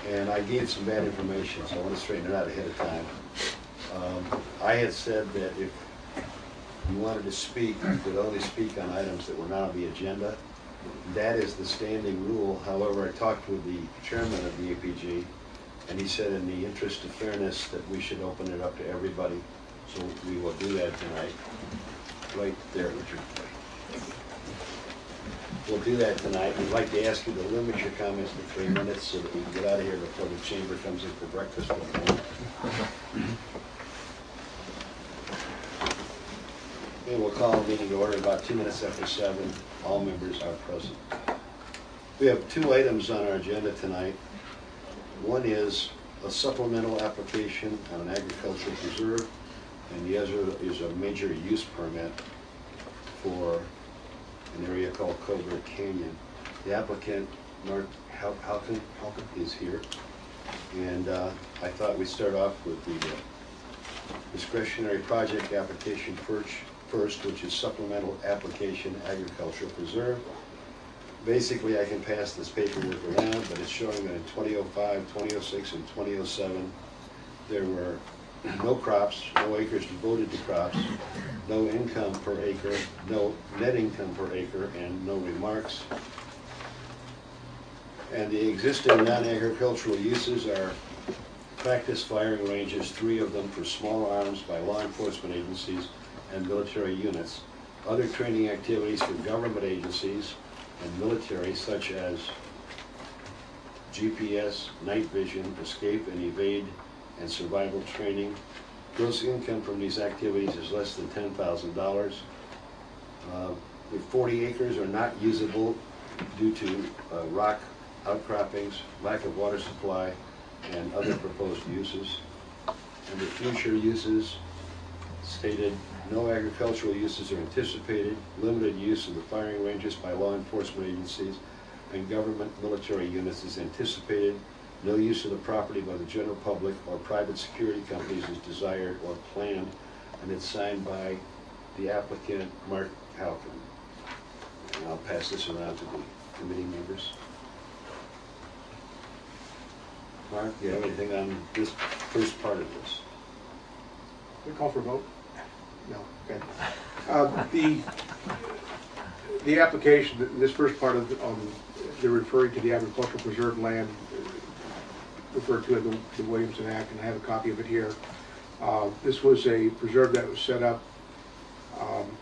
and I gave some bad information, so I want to straighten it out ahead of time. I had said that if you wanted to speak, you could only speak on items that were not on the agenda. That is the standing rule. However, I talked with the chairman of the APG, and he said in the interest of fairness that we should open it up to everybody. So we will do that tonight. Right there, Richard. We'll do that tonight. We'd like to ask you to limit your comments to 3 minutes so that we can get out of here before the chamber comes in for breakfast. Okay, we'll call the meeting to order about 2 minutes after 7. All members are present. We have 2 items on our agenda tonight. One is a supplemental application on an agricultural preserve, and the other is a major use permit for an area called Covert Canyon. The applicant, Mark Halkin, is here, and I thought we'd start off with the discretionary project application first, which is supplemental application agricultural preserve. Basically, I can pass this paperwork around, but it's showing that in 2005, 2006, and 2007, there were no crops, no acres devoted to crops, no income per acre, no net income per acre, and no remarks. And the existing non-agricultural uses are practice firing ranges, 3 of them for small arms by law enforcement agencies and military units, other training activities for government agencies and military, such as GPS, night vision, escape and evade, and survival training. Gross income from these activities is less than $10,000. The 40 acres are not usable due to rock outcroppings, lack of water supply, and other proposed uses. And the future uses stated, no agricultural uses are anticipated, limited use of the firing ranges by law enforcement agencies and government military units is anticipated, no use of the property by the general public or private security companies is desired or planned, and it's signed by the applicant, Mark Halkin. And I'll pass this around to the committee members. Mark, do you have anything on this first part of this? We call for a vote? No. Okay. The application, this first part of they're referring to the agricultural preserve land referred to in the Williamson Act, and I have a copy of it here. This was a preserve that was set up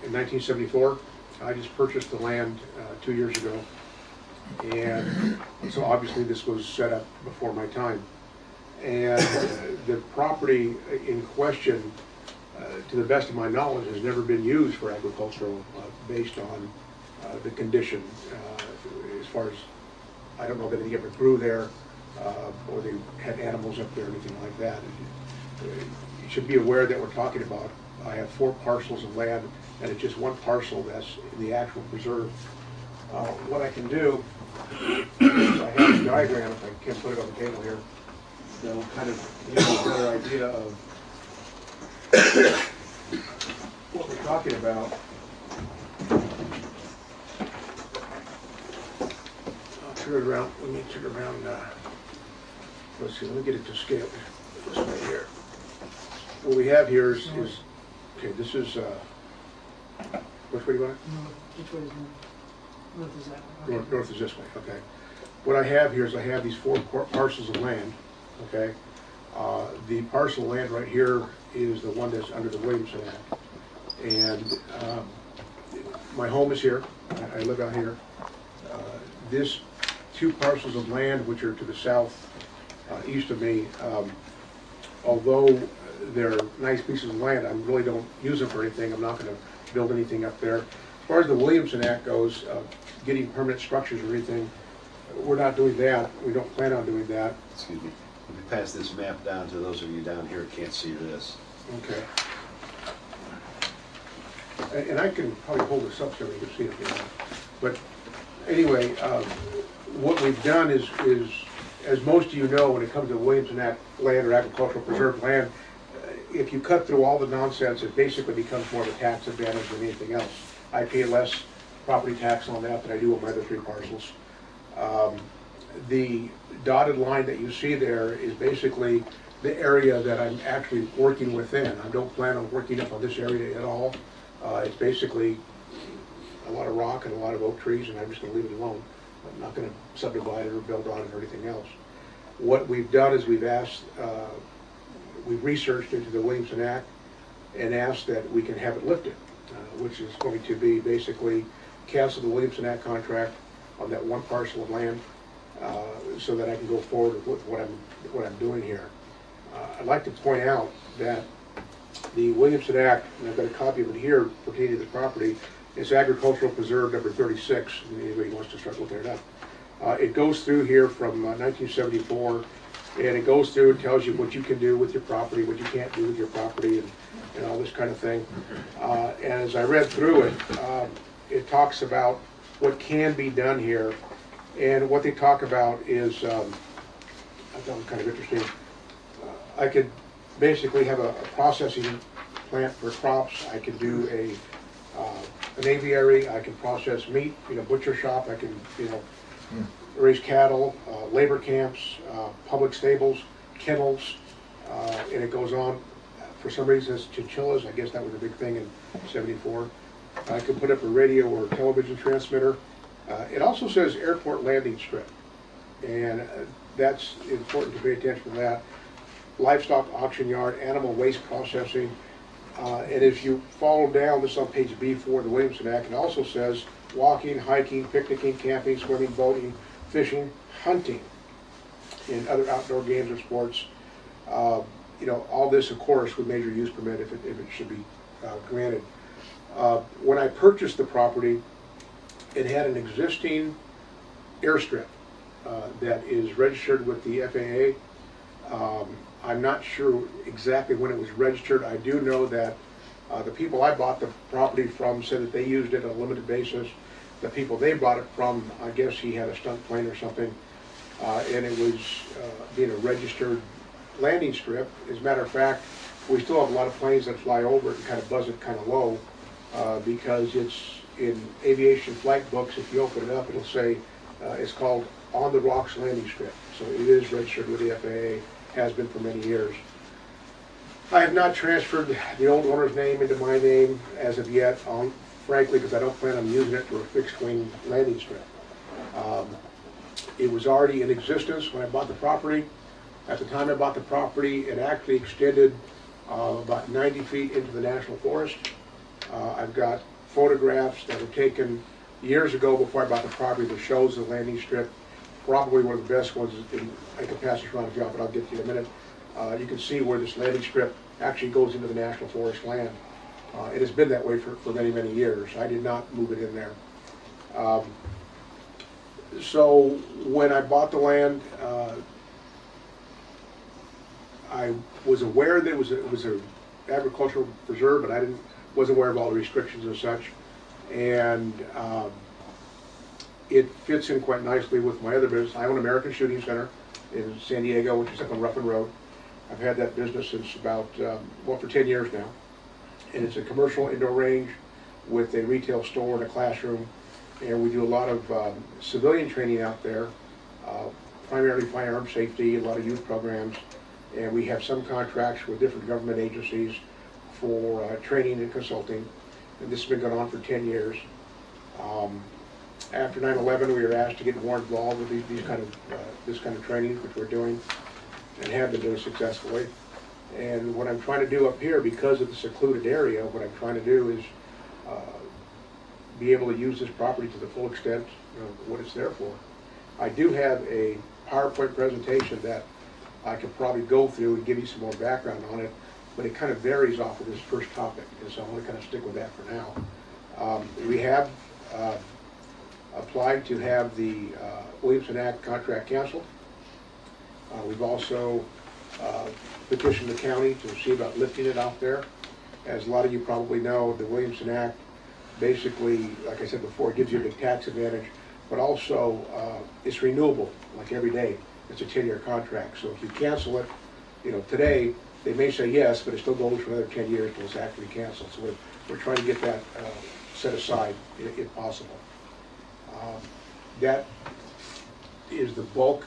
in 1974. I just purchased the land 2 years ago, and so obviously this was set up before my time. And the property in question, to the best of my knowledge, has never been used for agricultural based on the condition. As far as, I don't know that it ever grew there or they had animals up there or anything like that. You should be aware that we're talking about, I have 4 parcels of land, and it's just one parcel that's in the actual preserve. What I can do, I have a diagram, if I can put it on the table here, that'll kind of give you a better idea of what we're talking about. I'll turn it around. Let me turn it around. Let's see. Let me get it to scale. This way here. What we have here is okay. This is which way do you want it? North. Which way is north? North is that way. Okay. North is this way. Okay. What I have here is I have these 4 parcels of land. Okay. The parcel of land right here is the one that's under the Williamson Act, and my home is here. I live out here. This 2 parcels of land, which are to the south, east of me, although they're nice pieces of land, I really don't use them for anything. I'm not going to build anything up there. As far as the Williamson Act goes, getting permanent structures or anything, we're not doing that. We don't plan on doing that. Excuse me. Let me pass this map down to those of you down here who can't see this. Okay. And I can probably hold this up so you can see it. But anyway, what we've done is, as most of you know, when it comes to Williamson Act land or agricultural preserve land, if you cut through all the nonsense, it basically becomes more of a tax advantage than anything else. I pay less property tax on that than I do on my other 3 parcels. The dotted line that you see there is basically the area that I'm actually working within. I don't plan on working up on this area at all. It's basically a lot of rock and a lot of oak trees, and I'm just going to leave it alone. I'm not going to subdivide it or build on it or anything else. What we've done is we've researched into the Williamson Act and asked that we can have it lifted, which is going to be basically cancel the Williamson Act contract on that one parcel of land, so that I can go forward with what I'm doing here. I'd like to point out that the Williamson Act, and I've got a copy of it here pertaining to the property, is Agricultural Preserve number 36, if anybody wants to start looking it up. It goes through here from 1974, and it goes through and tells you what you can do with your property, what you can't do with your property, and all this kind of thing. And as I read through it, it talks about what can be done here, and what they talk about is, I thought it was kind of interesting. I could basically have a processing plant for crops. I could do an aviary. I can process meat, butcher shop. I can, raise cattle, labor camps, public stables, kennels, and it goes on. For some reason, it's chinchillas. I guess that was a big thing in '74. I could put up a radio or television transmitter. It also says airport landing strip, and that's important to pay attention to that. Livestock auction yard, animal waste processing, and if you follow down, this is on page B4 of the Williamson Act, it also says walking, hiking, picnicking, camping, swimming, boating, fishing, hunting, and other outdoor games or sports. All this, of course, with major use permit if it should be granted. When I purchased the property, it had an existing airstrip that is registered with the FAA. I'm not sure exactly when it was registered. I do know that the people I bought the property from said that they used it on a limited basis. The people they bought it from, I guess he had a stunt plane or something, and it was being a registered landing strip. As a matter of fact, we still have a lot of planes that fly over it and kind of buzz it kind of low, because it's in aviation flight books. If you open it up, it'll say it's called On the Rocks Landing Strip. So it is registered with the FAA, has been for many years. I have not transferred the old owner's name into my name as of yet, frankly, because I don't plan on using it for a fixed wing landing strip. It was already in existence when I bought the property. At the time I bought the property, it actually extended about 90 feet into the National Forest. I've got photographs that were taken years ago before I bought the property that shows the landing strip. Probably one of the best ones. I can pass this around if you want, but I'll get to you in a minute. You can see where this landing strip actually goes into the National Forest land. It has been that way for many, many years. I did not move it in there. So when I bought the land, I was aware that it was an agricultural preserve, but I wasn't aware of all the restrictions and such. And it fits in quite nicely with my other business. I own American Shooting Center in San Diego, which is up on Ruffin Road. I've had that business since about, for 10 years now. And it's a commercial indoor range with a retail store and a classroom. And we do a lot of civilian training out there, primarily firearm safety, a lot of youth programs. And we have some contracts with different government agencies for training and consulting. And this has been going on for 10 years. After 9/11, we were asked to get more involved with this kind of training, which we're doing, and have been doing successfully. And what I'm trying to do up here, because of the secluded area, what I'm trying to do is be able to use this property to the full extent of what it's there for. I do have a PowerPoint presentation that I could probably go through and give you some more background on it, but it kind of varies off of this first topic, and so I'm going to kind of stick with that for now. We have applied to have the Williamson Act contract canceled. We've also petitioned the county to see about lifting it out there. As a lot of you probably know, the Williamson Act basically, like I said before, gives you a big tax advantage, but also it's renewable, like every day. It's a 10-year contract, so if you cancel it, today, they may say yes, but it still goes for another 10 years until it's actually canceled. So we're trying to get that set aside if possible. That is the bulk.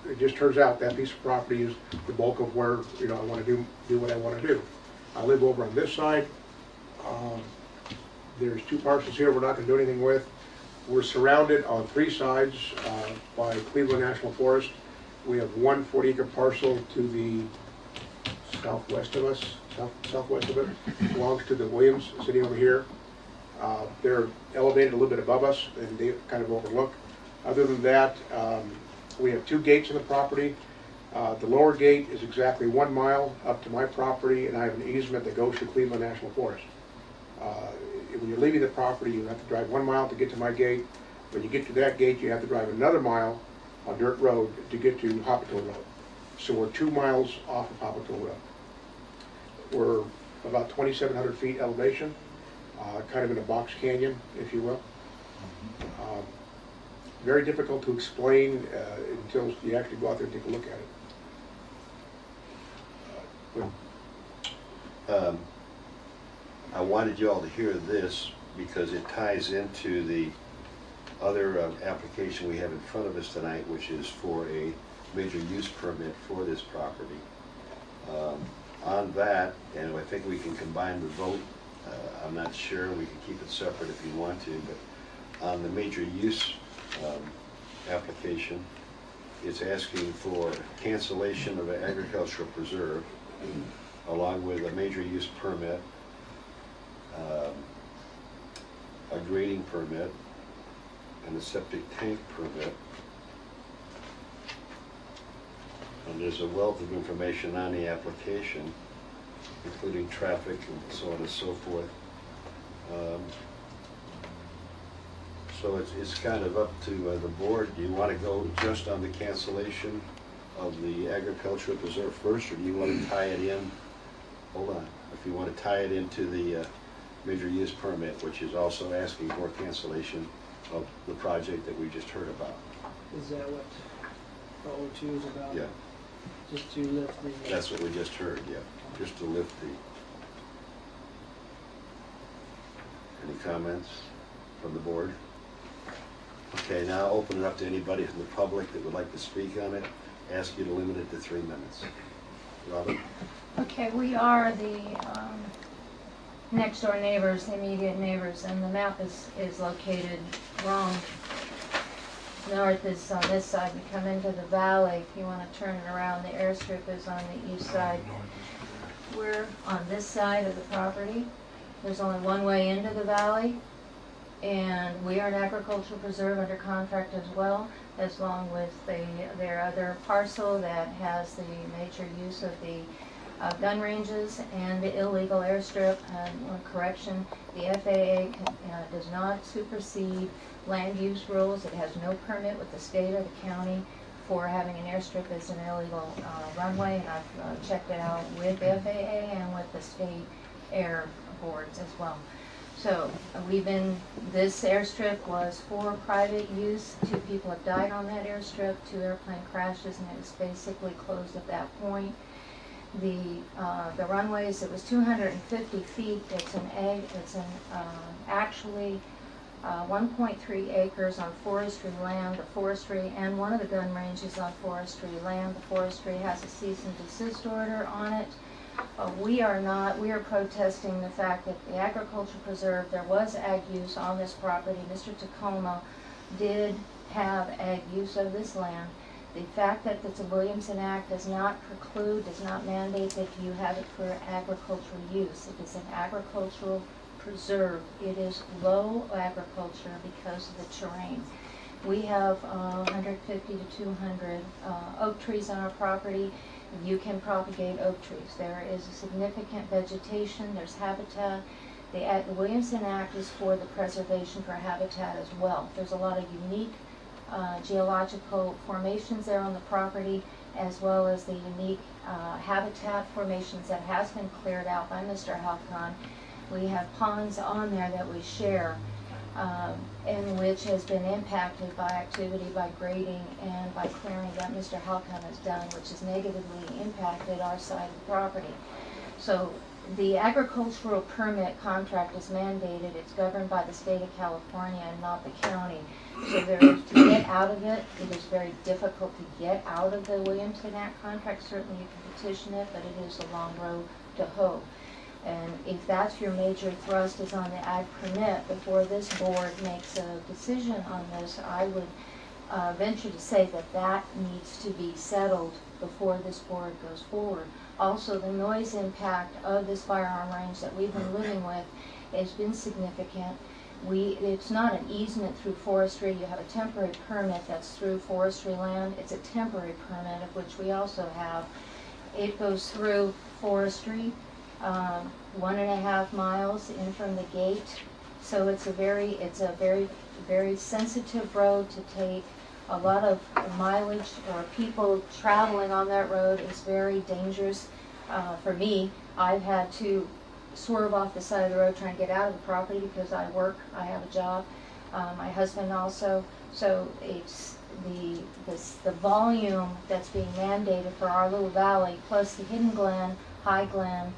It just turns out that piece of property is the bulk of where, you know, I want to do what I want to do. I live over on this side. There's 2 parcels here we're not going to do anything with. We're surrounded on 3 sides by Cleveland National Forest. We have 1 40-acre parcel to the southwest of us, southwest of it, belongs to the Williams, sitting over here. They're elevated a little bit above us, and they kind of overlook. Other than that, we have 2 gates in the property. The lower gate is exactly 1 mile up to my property, and I have an easement that goes to Cleveland National Forest. When you're leaving the property, you have to drive 1 mile to get to my gate. When you get to that gate, you have to drive another mile on dirt road to get to Hoppital Road. So we're 2 miles off of Hoppital Road. We're about 2,700 feet elevation, kind of in a box canyon, if you will. Very difficult to explain until you actually go out there and take a look at it. I wanted you all to hear this because it ties into the other application we have in front of us tonight, which is for a major use permit for this property. On that, and I think we can combine the vote. I'm not sure, we can keep it separate if you want to, but on the major use application, it's asking for cancellation of an agricultural preserve along with a major use permit, a grading permit, and a septic tank permit. And there's a wealth of information on the application, including traffic and so on and so forth. So it's kind of up to the board. Do you want to go just on the cancellation of the agricultural preserve first, or do you want to tie it in? Hold on. If you want to tie it into the major use permit, which is also asking for cancellation of the project that we just heard about. Is that what O2 is about? Yeah. Just to lift the... That's what we just heard, yeah. Just to lift the... Any comments from the board? Okay, now open it up to anybody from the public that would like to speak on it. Ask you to limit it to 3 minutes. Robin? Okay, we are the next door neighbors, the immediate neighbors, and the map is located wrong. North is on this side. You come into the valley. If you want to turn it around, the airstrip is on the east side. We're on this side of the property. There's only one way into the valley, and we are an agricultural preserve under contract as well, as long with their other parcel that has the major use of the gun ranges and the illegal airstrip. And correction, the FAA does not supersede land use rules. It has no permit with the state or the county for having an airstrip as an illegal runway, and I've checked it out with the FAA and with the state air boards as well. So this airstrip was for private use. 2 people have died on that airstrip, 2 airplane crashes, and it was basically closed at that point. The runways, it was 250 feet. It's actually 1.3 acres on forestry land. The forestry and one of the gun ranges on forestry land. The forestry has a cease and desist order on it. We are protesting the fact that the agricultural preserve, there was ag use on this property. Mr. Tacoma did have ag use of this land. The fact that it's a Williamson Act does not preclude, does not mandate that you have it for agricultural use. It is an agricultural preserve. It is low agriculture because of the terrain. We have 150 to 200 oak trees on our property. You can propagate oak trees. There is a significant vegetation. There's habitat. The Williamson Act is for the preservation for habitat as well. There's a lot of unique geological formations there on the property, as well as the unique habitat formations that has been cleared out by Mr. Halcon. We have ponds on there that we share, and which has been impacted by activity, by grading, and by clearing that Mr. Halcon has done, which has negatively impacted our side of the property. So the agricultural permit contract is mandated. It's governed by the state of California and not the county. So to get out of it, it is very difficult to get out of the Williamson Act contract. Certainly you can petition it, but it is a long road to hoe. And if that's your major thrust is on the ag permit, before this board makes a decision on this, I would venture to say that that needs to be settled before this board goes forward. Also, the noise impact of this firearm range that we've been living with has been significant. It's not an easement through forestry. You have a temporary permit that's through forestry land. It's a temporary permit, of which we also have. It goes through forestry, 1.5 miles in from the gate. So it's a very sensitive road to take. A lot of mileage or people traveling on that road is very dangerous. For me, I've had to swerve off the side of the road trying to get out of the property because I work, I have a job. My husband also. So it's the volume that's being mandated for our little valley, plus the Hidden Glen, High Glen,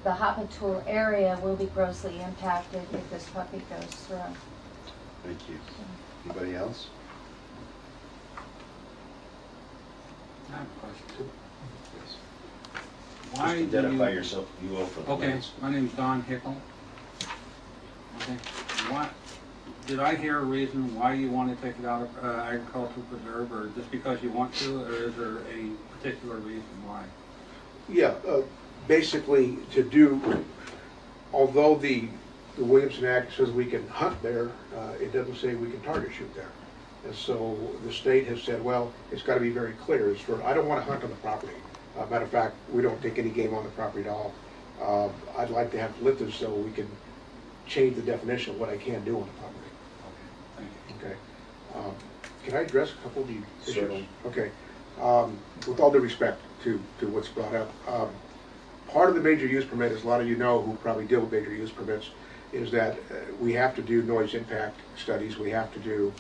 the Hopatool area will be grossly impacted if this puppy goes through. Thank you. Anybody else? I have a question. Yes. Why Just do identify you- yourself, you will for the Okay, minutes. my name's Don Hickle. Okay, did I hear a reason why you want to take it out of agricultural preserve, or just because you want to, or is there a particular reason why? Yeah, basically to do, although the Williamson Act says we can hunt there, it doesn't say we can target shoot there. And so the state has said, well, it's got to be very clear. It's for, I don't want to hunt on the property. Matter of fact, we don't take any game on the property at all. I'd like to have it lifted so we can change the definition of what I can do on the property. Okay, thank you. Okay. Can I address a couple of the issues? Certainly. Okay. With all due respect to what's brought up, part of the major use permit, as a lot of you know who probably deal with major use permits, is that we have to do noise impact studies. We have to do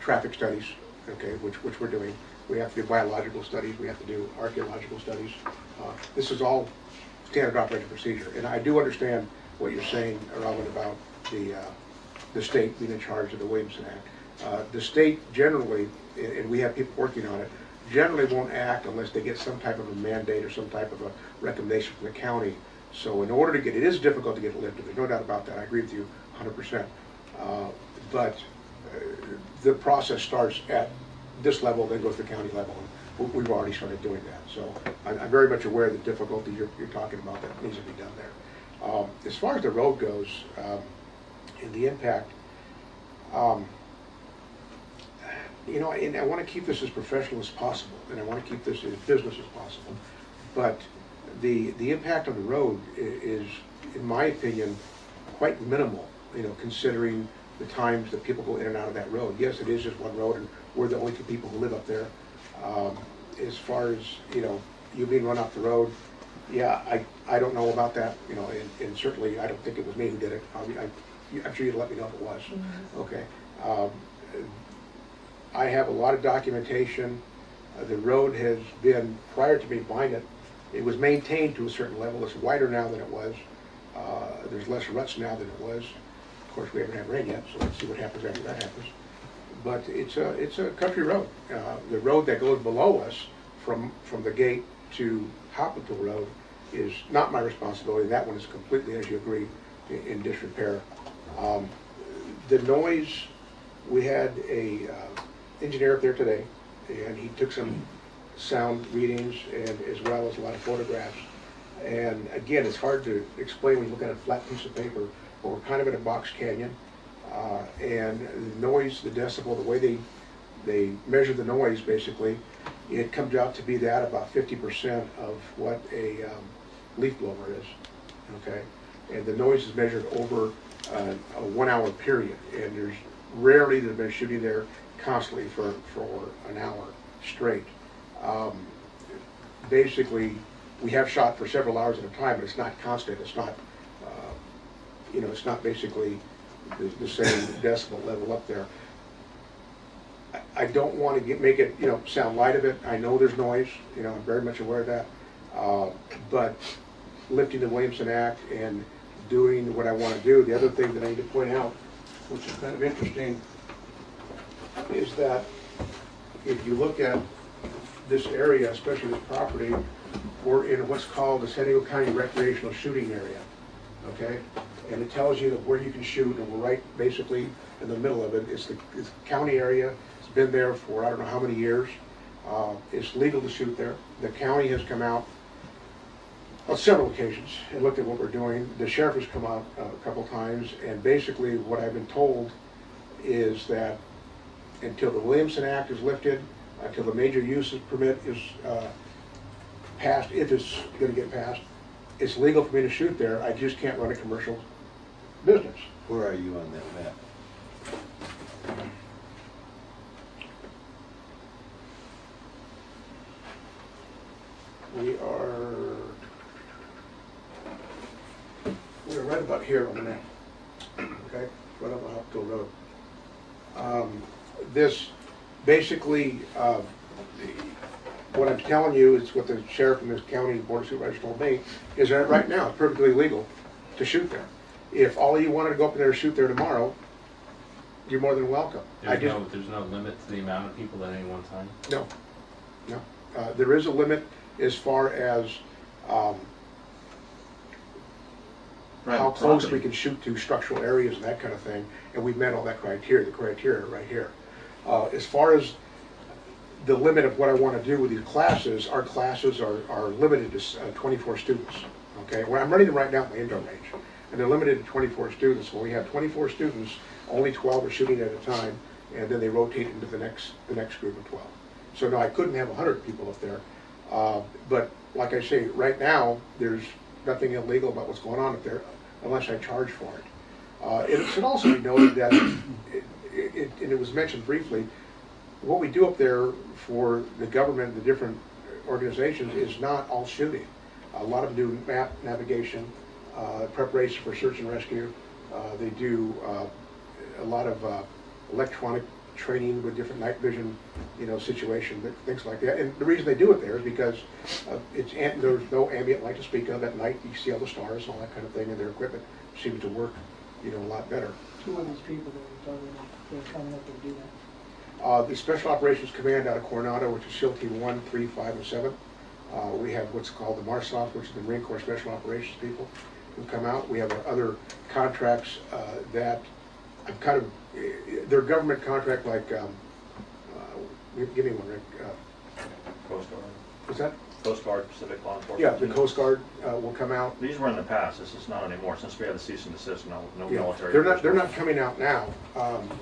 traffic studies, okay, which we're doing. We have to do biological studies. We have to do archaeological studies. This is all standard operating procedure. And I do understand what you're saying, Robin, about the state being in charge of the Williamson Act. The state generally, and we have people working on it, generally won't act unless they get some type of a mandate or some type of a recommendation from the county. So in order to get, it is difficult to get it lifted. There's no doubt about that. I agree with you 100%. But the process starts at this level, then goes to the county level. And we've already started doing that. So I'm very much aware of the difficulty you're talking about that needs to be done there. As far as the road goes and the impact, you know, and I want to keep this as professional as possible, and I want to keep this as business as possible. But the impact on the road is, in my opinion, quite minimal, you know, considering the times that people go in and out of that road. Yes, it is just one road, and we're the only two people who live up there. As far as, you know, you being run off the road, yeah, I don't know about that, you know, and certainly I don't think it was me who did it. I'm sure you'd let me know if it was. Mm-hmm. Okay. I have a lot of documentation. The road has been, prior to me buying it, it was maintained to a certain level. It's wider now than it was. There's less ruts now than it was. Of course, we haven't had rain yet, so let's see what happens after that happens. But it's a country road. The road that goes below us from the gate to Hopatool Road is not my responsibility. That one is completely, as you agree, in disrepair. The noise, we had a engineer up there today, and he took some sound readings and as well as a lot of photographs. And again, it's hard to explain when you look at a flat piece of paper, but we're kind of in a box canyon. And the noise, the decibel, the way they measure the noise, basically, it comes out to be that about 50% of what a leaf blower is, okay? And the noise is measured over a 1 hour period, and there's rarely that have been shooting there constantly for an hour straight. Basically, we have shot for several hours at a time, but it's not constant. It's not, you know, it's not basically the same decibel level up there. I don't want to make it, you know, sound light of it. I know there's noise. You know, I'm very much aware of that. But lifting the Williamson Act and doing what I want to do, the other thing that I need to point out, which is kind of interesting, is that if you look at this area, especially this property, we're in what's called the San Diego County Recreational Shooting Area, okay? And it tells you that where you can shoot, and we're right basically in the middle of it. It's the county area. It's been there for I don't know how many years. It's legal to shoot there. The county has come out on several occasions and looked at what we're doing. The sheriff has come out a couple times, and basically what I've been told is that until the Williamson Act is lifted, until the major uses permit is passed, if it's going to get passed, it's legal for me to shoot there. I just can't run a commercial business. Where are you on that map? We're right about here on the map. Okay, right up on Hopkill Road. This basically, what I'm telling you is what the sheriff and the county board of supervisors told me, is that right now it's perfectly legal to shoot there. If all of you wanted to go up there and shoot there tomorrow, you're more than welcome. There's no limit to the amount of people at any one time? No, no. There is a limit as far as how close we can shoot to structural areas and that kind of thing, and we've met all that criteria, the criteria right here. As far as the limit of what I want to do with these classes, our classes are limited to 24 students. Okay, well, I'm running them right now at my indoor range, and they're limited to 24 students. When we have 24 students, only 12 are shooting at a time, and then they rotate into the next group of 12. So no, I couldn't have 100 people up there, but like I say, right now there's nothing illegal about what's going on up there, unless I charge for it. It should also be noted that, and it was mentioned briefly, what we do up there for the government, the different organizations, is not all shooting. A lot of them do map navigation, preparation for search and rescue. They do a lot of electronic training with different night vision, situations, things like that. And the reason they do it there is because there's no ambient light to speak of at night. You see all the stars and all that kind of thing, and their equipment seems to work, a lot better. Who are these people that you're talking about that are coming up and do that? The Special Operations Command out of Coronado, which is SEAL Team 1, 3, 5, and 7. We have what's called the MARSOF, which is the Marine Corps Special Operations people who come out. We have our other contracts that I'm kind of, they're government contract like, give me one, Rick. Coast Guard. What's that? Coast Guard, Pacific Law Enforcement. Yeah, the Coast Guard will come out. These were in the past. This is not anymore. Since we have the cease and desist, no Yeah, military. they're not coming out now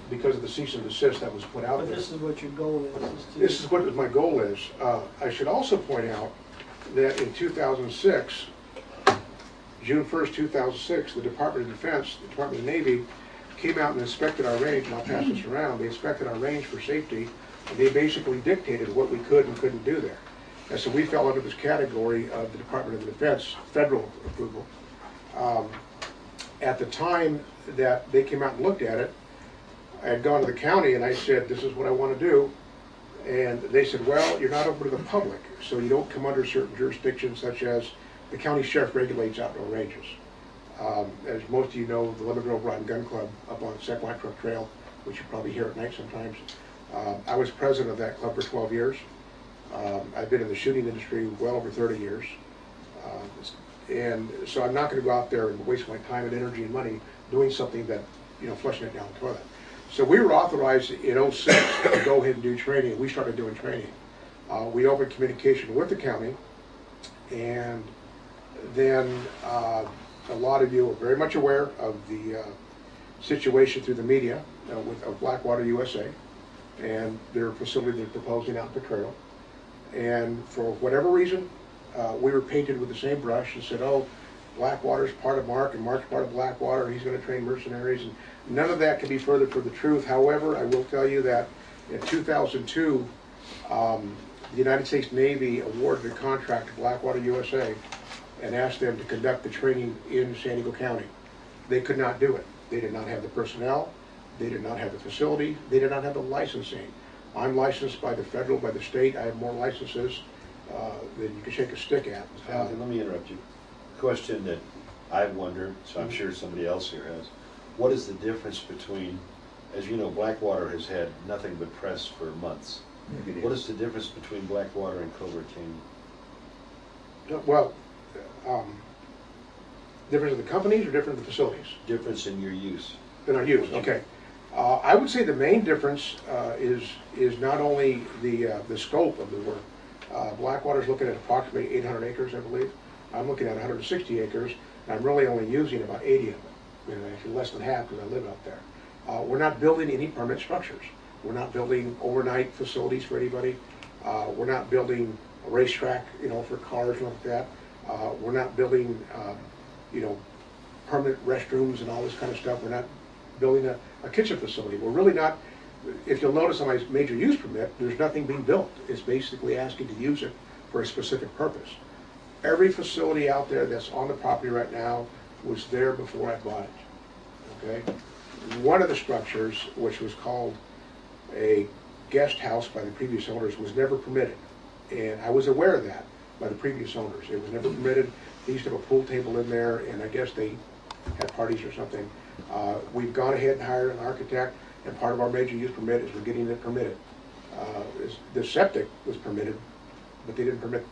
because of the cease and desist that was put out But there. this is what your goal is to... This is what my goal is. I should also point out that in 2006, June 1st, 2006, the Department of Defense, the Department of Navy, came out and inspected our range, and I'll pass this around. They inspected our range for safety, and they basically dictated what we could and couldn't do there. And so we fell under this category of the Department of Defense federal approval. At the time that they came out and looked at it, I had gone to the county and I said, this is what I want to do. And they said, well, you're not open to the public, so you don't come under certain jurisdictions, such as the county sheriff regulates outdoor ranges. As most of you know, the Lemon Grove Rod and Gun Club up on Second White Truck Trail, which you probably hear at night sometimes. I was president of that club for 12 years. I've been in the shooting industry well over 30 years. And so I'm not going to go out there and waste my time and energy and money doing something that, flushing it down the toilet. So we were authorized in 06 to go ahead and do training. We started doing training. We opened communication with the county, and then a lot of you are very much aware of the situation through the media of Blackwater USA and their facility they're proposing out in the trail. And for whatever reason, we were painted with the same brush and said, oh, Blackwater's part of Mark and Mark's part of Blackwater, he's going to train mercenaries, and none of that can be further from the truth. However, I will tell you that in 2002, the United States Navy awarded a contract to Blackwater USA and asked them to conduct the training in San Diego County. They could not do it. They did not have the personnel, they did not have the facility, they did not have the licensing. I'm licensed by the federal, by the state. I have more licenses that you can shake a stick at. Let me interrupt you. Question that I've wondered, so I'm sure somebody else here has. What is the difference between, as you know, Blackwater has had nothing but press for months. What is the difference between Blackwater and Covert Canyon? Well, difference in the companies or different in the facilities? Difference in your use. In our use, okay. I would say the main difference is not only the scope of the work. Blackwater's looking at approximately 800 acres, I believe. I'm looking at 160 acres, and I'm really only using about 80 of it. You know, actually less than half because I live out there. We're not building any permanent structures. We're not building overnight facilities for anybody. We're not building a racetrack, you know, for cars and like that. We're not building, you know, permanent restrooms and all this kind of stuff. We're not building a kitchen facility. We're really not, if you'll notice on my major use permit, there's nothing being built. It's basically asking to use it for a specific purpose. Every facility out there that's on the property right now was there before I bought it, okay? One of the structures, which was called a guest house by the previous owners, was never permitted. And I was aware of that by the previous owners. It was never permitted. They used to have a pool table in there, and I guess they had parties or something. We've gone ahead and hired an architect, and part of our major use permit is we're getting it permitted. The septic was permitted, but they didn't permit,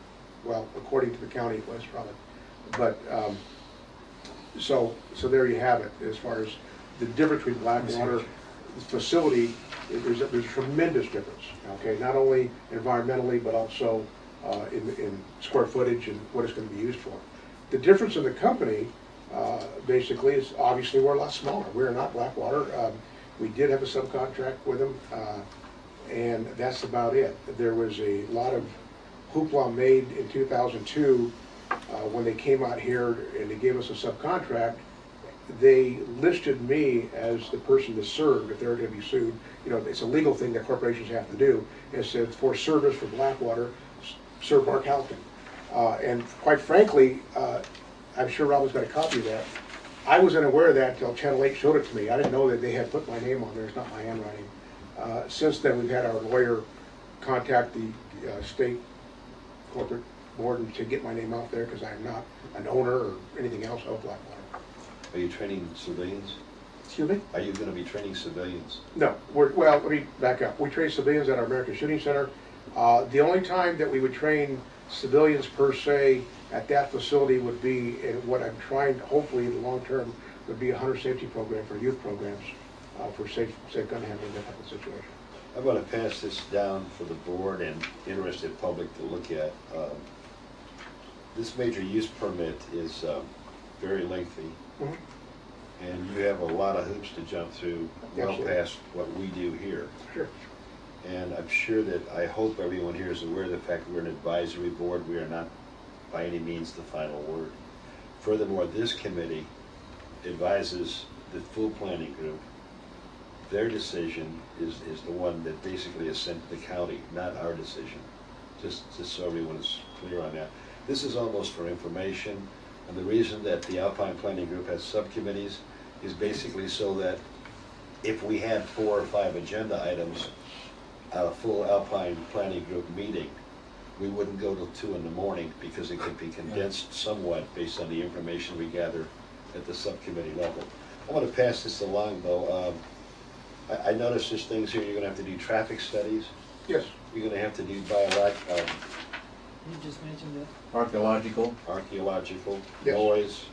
well, according to the county, it was from it. But, so there you have it, as far as the difference between Blackwater facility. There's a tremendous difference, okay? Not only environmentally, but also in square footage and what it's going to be used for. The difference in the company, basically, is obviously we're a lot smaller. We're not Blackwater. We did have a subcontract with them, and that's about it. There was a lot of hoopla made in 2002 when they came out here and they gave us a subcontract. They listed me as the person to serve if they're going to be sued. You know, it's a legal thing that corporations have to do. It said for service for Blackwater, serve Mark Halkin. And quite frankly, I'm sure Robin's got a copy of that. I was unaware of that until Channel 8 showed it to me. I didn't know that they had put my name on there. It's not my handwriting. Since then, we've had our lawyer contact the state corporate board to get my name out there because I'm not an owner or anything else of Blackwater. Are you training civilians? Excuse me? Are you going to be training civilians? No. Well, let me back up. We train civilians at our American Shooting Center. The only time that we would train civilians per se at that facility would be, and what I'm trying to, hopefully in the long term, would be a hunter safety program for youth programs for safe gun handling, that type of situation. I'm going to pass this down for the board and interested public to look at. This major use permit is very lengthy. Mm-hmm. And you have a lot of hoops to jump through, well Absolutely. past what we do here. Sure. And I'm sure that, I hope everyone here is aware of the fact that we're an advisory board. We are not by any means the final word. Furthermore, this committee advises the full planning group. Their decision is the one that basically is sent to the county, not our decision. Just so everyone is clear on that. This is almost for information. And the reason that the Alpine Planning Group has subcommittees is basically so that if we had 4 or 5 agenda items at a full Alpine Planning Group meeting, we wouldn't go till 2 in the morning because it could be condensed somewhat based on the information we gather at the subcommittee level. I want to pass this along though. I noticed there's things here. You're going to have to do traffic studies. Yes. You're going to have to do You just mentioned it. Archaeological. archaeological, Yes. noise,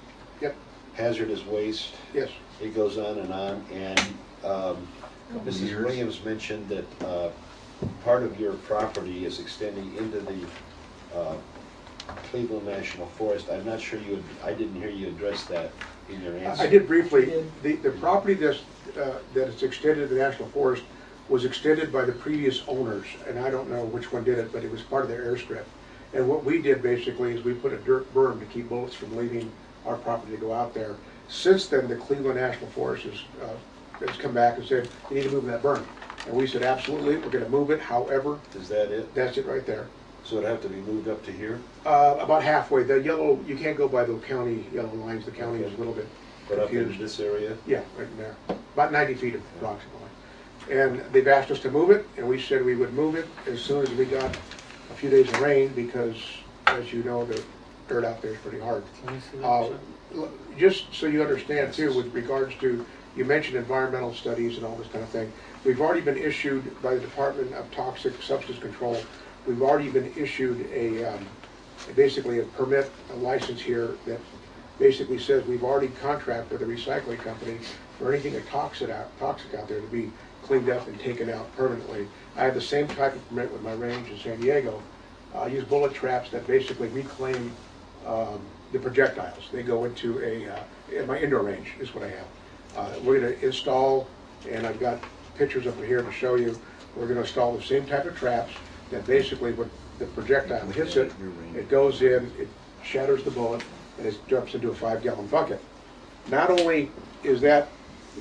Yep. hazardous waste. Yes. It goes on and on. And Mrs. Years. Williams mentioned that part of your property is extending into the Cleveland National Forest. I'm not sure I didn't hear you address that in your answer. I did briefly. The property that is extended to the National Forest was extended by the previous owners, and I don't know which one did it, but it was part of their airstrip. And what we did basically is we put a dirt berm to keep bullets from leaving our property to go out there. Since then, the Cleveland National Forest has come back and said, you need to move that berm. And we said, absolutely, we're going to move it. However, Is that it? that's it right there. So it'd have to be moved up to here? About halfway. The yellow, you can't go by the county yellow lines. The county is a little bit But up in confused. this area? Yeah, right in there. About 90 feet approximately. And they've asked us to move it, and we said we would move it as soon as we got a few days of rain because, as you know, the dirt out there is pretty hard. Just so you understand too, with regards to, you mentioned environmental studies and all this kind of thing, we've already been issued by the Department of Toxic Substance Control, we've already been issued basically a permit, a license here that basically says we've already contracted with a recycling company for anything that's toxic out there to be cleaned up and taken out permanently. I have the same type of permit with my range in San Diego. I use bullet traps that basically reclaim the projectiles. They go into in my indoor range is what I have. We're going to install, and I've got pictures over here to show you, we're going to install the same type of traps that basically when the projectile hits it, it goes in, it shatters the bullet, and it jumps into a 5-gallon bucket. Not only is that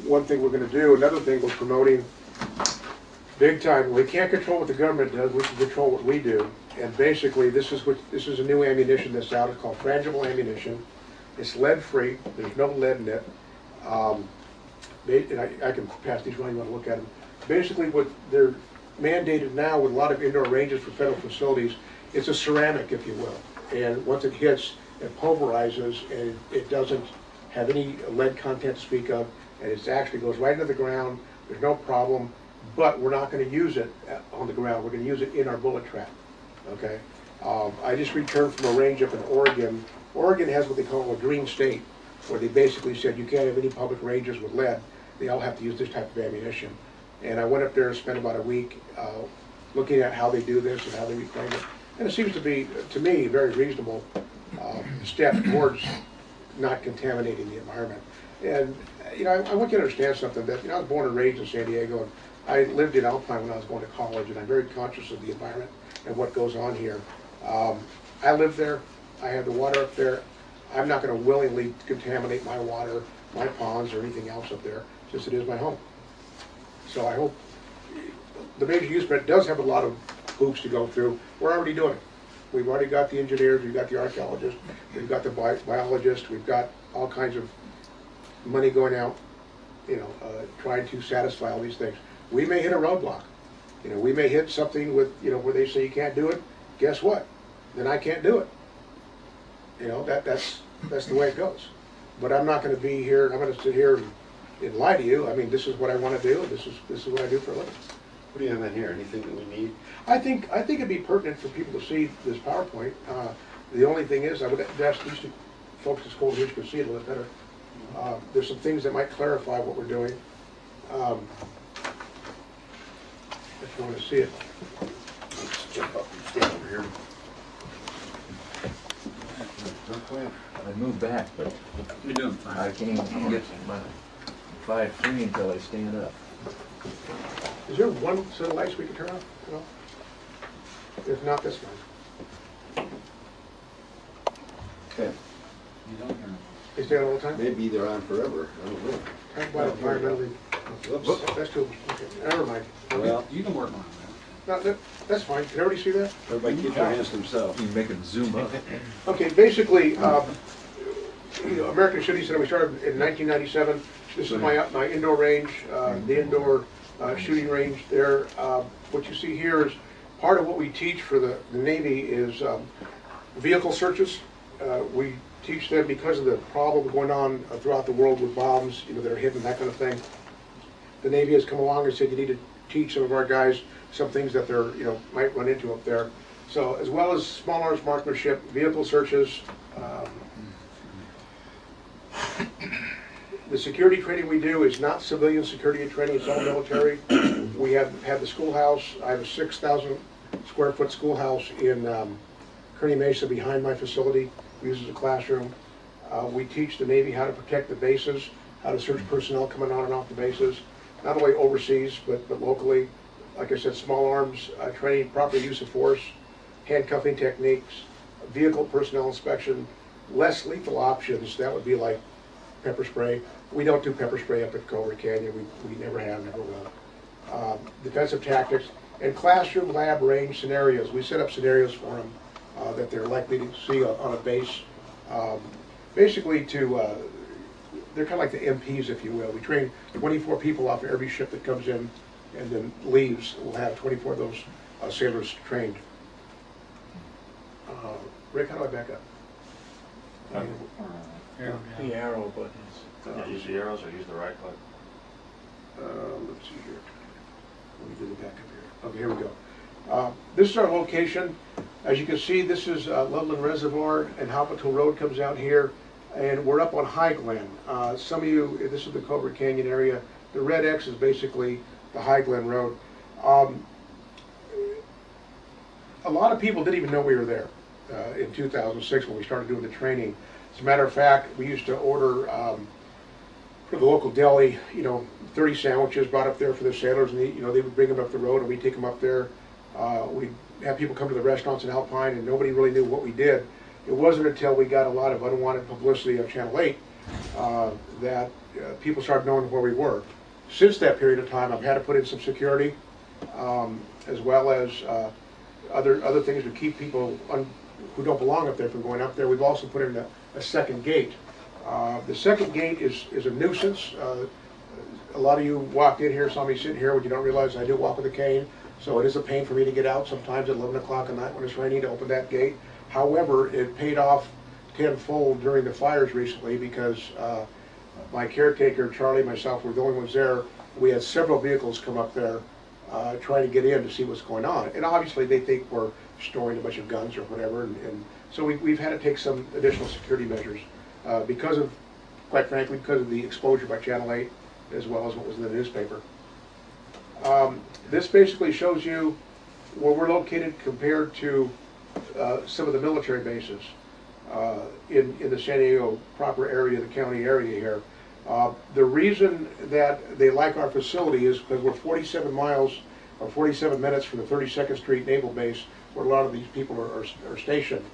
one thing we're going to do, another thing we're promoting big time. We can't control what the government does, we can control what we do. And basically this is a new ammunition that's out. It's called frangible ammunition. It's lead free, there's no lead in it. And I can pass these around, you want to look at them. Basically what they're mandated now with a lot of indoor ranges for federal facilities, it's a ceramic, if you will. And once it hits, it pulverizes, and it doesn't have any lead content to speak of, and it actually goes right into the ground. There's no problem, but we're not going to use it on the ground. We're going to use it in our bullet trap. Okay. I just returned from a range up in Oregon. Oregon has what they call a green state, where they basically said you can't have any public ranges with lead. They all have to use this type of ammunition. And I went up there and spent about a week looking at how they do this and how they reclaim it. And it seems to be, to me, a very reasonable step towards not contaminating the environment. And you know, I want you to understand something, that I was born and raised in San Diego, and I lived in Alpine when I was going to college, and I'm very conscious of the environment and what goes on here. I live there. I have the water up there. I'm not going to willingly contaminate my water, my ponds, or anything else up there, since it is my home. So I hope the major use permit does have a lot of hoops to go through. We're already doing it. We've already got the engineers, we've got the archaeologists, we've got the biologists, we've got all kinds of money going out, trying to satisfy all these things. We may hit a roadblock. We may hit something with, where they say you can't do it. Guess what? Then I can't do it. That's the way it goes. But I'm not going to be here. I'm going to sit here and lie to you. I mean, this is what I want to do. This is what I do for a living. What do you have in here? Anything that we need? I think it'd be pertinent for people to see this PowerPoint. The only thing is, I would ask these two folks at school here to see it a little bit better. There's some things that might clarify what we're doing. If you want to see it. Let's jump up and stand over here. I moved back, but You're doing fine. I can't get my 5.3 until I stand up. Is there one set of lights we can turn off? No? If not, this one. Okay. You don't hear me. They stay on all the time? Maybe they're on forever. I don't know. Talk about environmentally. Whoops. That's too, okay, never mind. Well, You can work on No, that's fine. Can everybody see that? everybody keep their hands to themselves. You can make them zoom up. Okay, basically, American Shooting Center, we started in 1997. This is my indoor range, the indoor shooting range there. What you see here is part of what we teach for the Navy is vehicle searches. We teach them because of the problem going on throughout the world with bombs, that are hidden, that kind of thing. The Navy has come along and said you need to teach some of our guys some things that they're, might run into up there. So as well as small arms marksmanship, vehicle searches, the security training we do is not civilian security training, it's all military. We have the schoolhouse. I have a 6,000 square foot schoolhouse in Kearney Mesa behind my facility. We use it as a classroom. We teach the Navy how to protect the bases, how to search personnel coming on and off the bases, not only overseas, but locally. Like I said, small arms training, proper use of force, handcuffing techniques, vehicle personnel inspection, less lethal options. That would be like pepper spray. We don't do pepper spray up at Covert Canyon. We never have, never will. Defensive tactics, and classroom, lab, range scenarios. We set up scenarios for them that they're likely to see on a base. Basically they're kind of like the MPs, if you will. We train 24 people off every ship that comes in and then leaves. We'll have 24 of those sailors trained. Rick, how do I back up? The arrow buttons. Yeah, use the arrows or use the right click. Let's see here. Let me do the backup here. Okay, here we go. This is our location. As you can see, this is Loveland Reservoir, and Hospital Road comes out here, and we're up on High Glen. Some of you, this is the Covert Canyon area. The red X is basically the High Glen Road. A lot of people didn't even know we were there in 2006 when we started doing the training. As a matter of fact, we used to order for the local deli, 30 sandwiches brought up there for the sailors, and they would bring them up the road, and we'd take them up there. We'd have people come to the restaurants in Alpine, and nobody really knew what we did. It wasn't until we got a lot of unwanted publicity on Channel 8 that people started knowing where we were. Since that period of time, I've had to put in some security, as well as other things to keep people who don't belong up there from going up there. We've also put in a second gate. The second gate is a nuisance. A lot of you walked in here, saw me sitting here, but you don't realize I do walk with a cane, so it is a pain for me to get out sometimes at 11 o'clock at night when it's raining to open that gate. However, it paid off tenfold during the fires recently because my caretaker, Charlie, and myself were the only ones there. We had several vehicles come up there trying to get in to see what's going on. And obviously they think we're storing a bunch of guns or whatever, and so we've had to take some additional security measures because of, quite frankly, because of the exposure by Channel 8 as well as what was in the newspaper. This basically shows you where we're located compared to some of the military bases in the San Diego proper area, the county area here. The reason that they like our facility is because we're 47 miles or 47 minutes from the 32nd Street Naval Base where a lot of these people are stationed.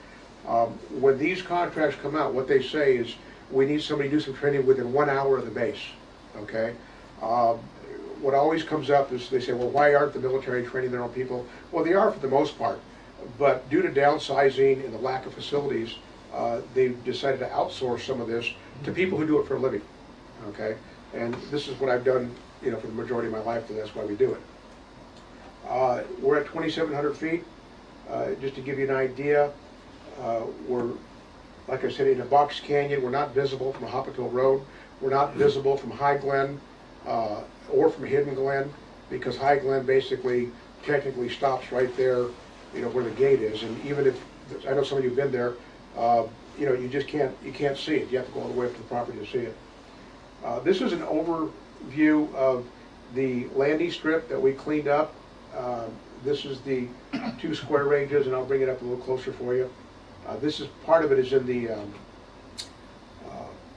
When these contracts come out, what they say is we need somebody to do some training within 1 hour of the base, okay? What always comes up is they say, well, why aren't the military training their own people? Well, they are for the most part, but due to downsizing and the lack of facilities, they've decided to outsource some of this to people who do it for a living, okay? And this is what I've done, for the majority of my life, and that's why we do it. We're at 2,700 feet. Just to give you an idea, we're, like I said, in a box canyon. We're not visible from Hospital Road. We're not visible from High Glen or from Hidden Glen, because High Glen basically technically stops right there, where the gate is. And even if, I know some of you have been there, you just can't see it. You have to go all the way up to the property to see it. This is an overview of the landing strip that we cleaned up. This is the 2 square ranges, and I'll bring it up a little closer for you. This is part of it is in the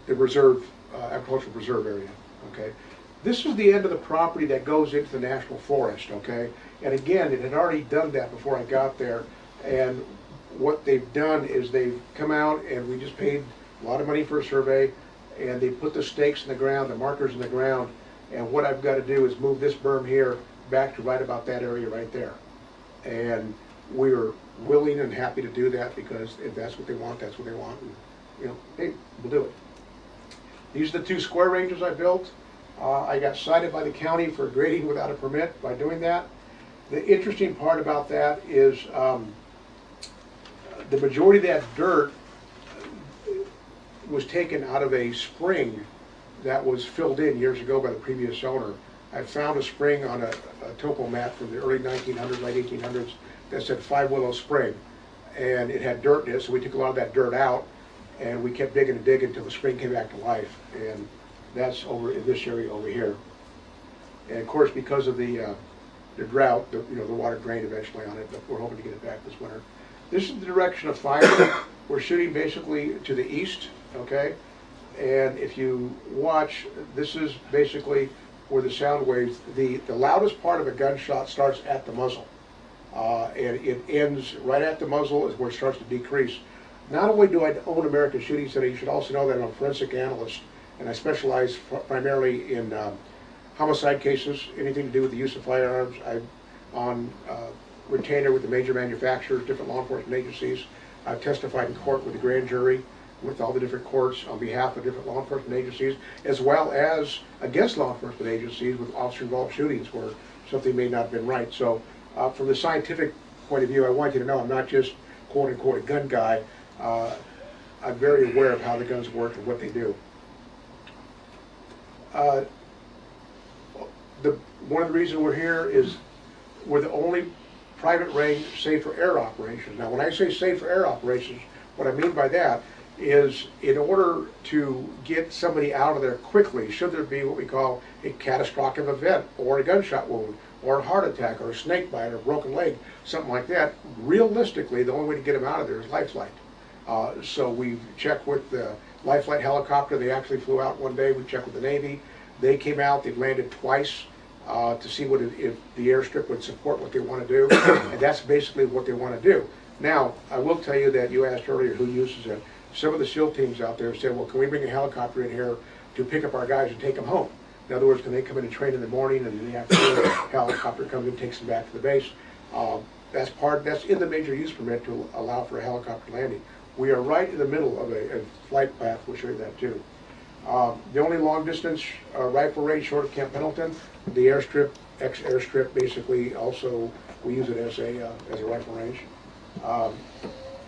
reserve, agricultural preserve area. Okay, this is the end of the property that goes into the national forest. Okay, and again, it had already done that before I got there. And what they've done is they've come out, and we just paid a lot of money for a survey, and they put the stakes in the ground, the markers in the ground. And what I've got to do is move this berm here back to right about that area right there. And we are willing and happy to do that, because if that's what they want, that's what they want. And, hey, we'll do it. These are the 2 square ranges I built. I got cited by the county for grading without a permit by doing that. The interesting part about that is the majority of that dirt was taken out of a spring that was filled in years ago by the previous owner. I found a spring on a topo map from the early 1900s, late 1800s that said 5 Willow Spring, and it had dirt in it, so we took a lot of that dirt out, and we kept digging and digging until the spring came back to life, and that's over in this area over here. And of course, because of the drought, the water drained eventually on it, but we're hoping to get it back this winter. This is the direction of fire. We're shooting basically to the east, okay? And if you watch, this is basically where the sound waves, the loudest part of a gunshot starts at the muzzle. And it ends right at the muzzle is where it starts to decrease. Not only do I own American Shooting Center, you should also know that I'm a forensic analyst, and I specialize primarily in homicide cases, anything to do with the use of firearms. I'm on retainer with the major manufacturers, different law enforcement agencies. I've testified in court with the grand jury, with all the different courts on behalf of different law enforcement agencies, as well as against law enforcement agencies with officer-involved shootings where something may not have been right. So from the scientific point of view, I want you to know I'm not just quote-unquote a gun guy, I'm very aware of how the guns work and what they do. One of the reasons we're here is we're the only private range safe for air operations. Now, when I say safe for air operations, what I mean by that is in order to get somebody out of there quickly, should there be what we call a catastrophic event, or a gunshot wound, or a heart attack, or a snake bite, or a broken leg, something like that, realistically, the only way to get them out of there is life flight. So we checked with the life flight helicopter. They actually flew out one day. We checked with the Navy. They came out. They've landed twice to see if the airstrip would support what they want to do, and that's basically what they want to do. Now, I will tell you that you asked earlier who uses it. Some of the SEAL teams out there said, well, can we bring a helicopter in here to pick up our guys and take them home? In other words, can they come in and train in the morning, and in the afternoon, the helicopter comes and takes them back to the base? That's in the major use permit to allow for a helicopter landing. We are right in the middle of a flight path. We'll show you that too. The only long distance rifle range short of Camp Pendleton, the airstrip, ex-airstrip, basically also we use it as a rifle range.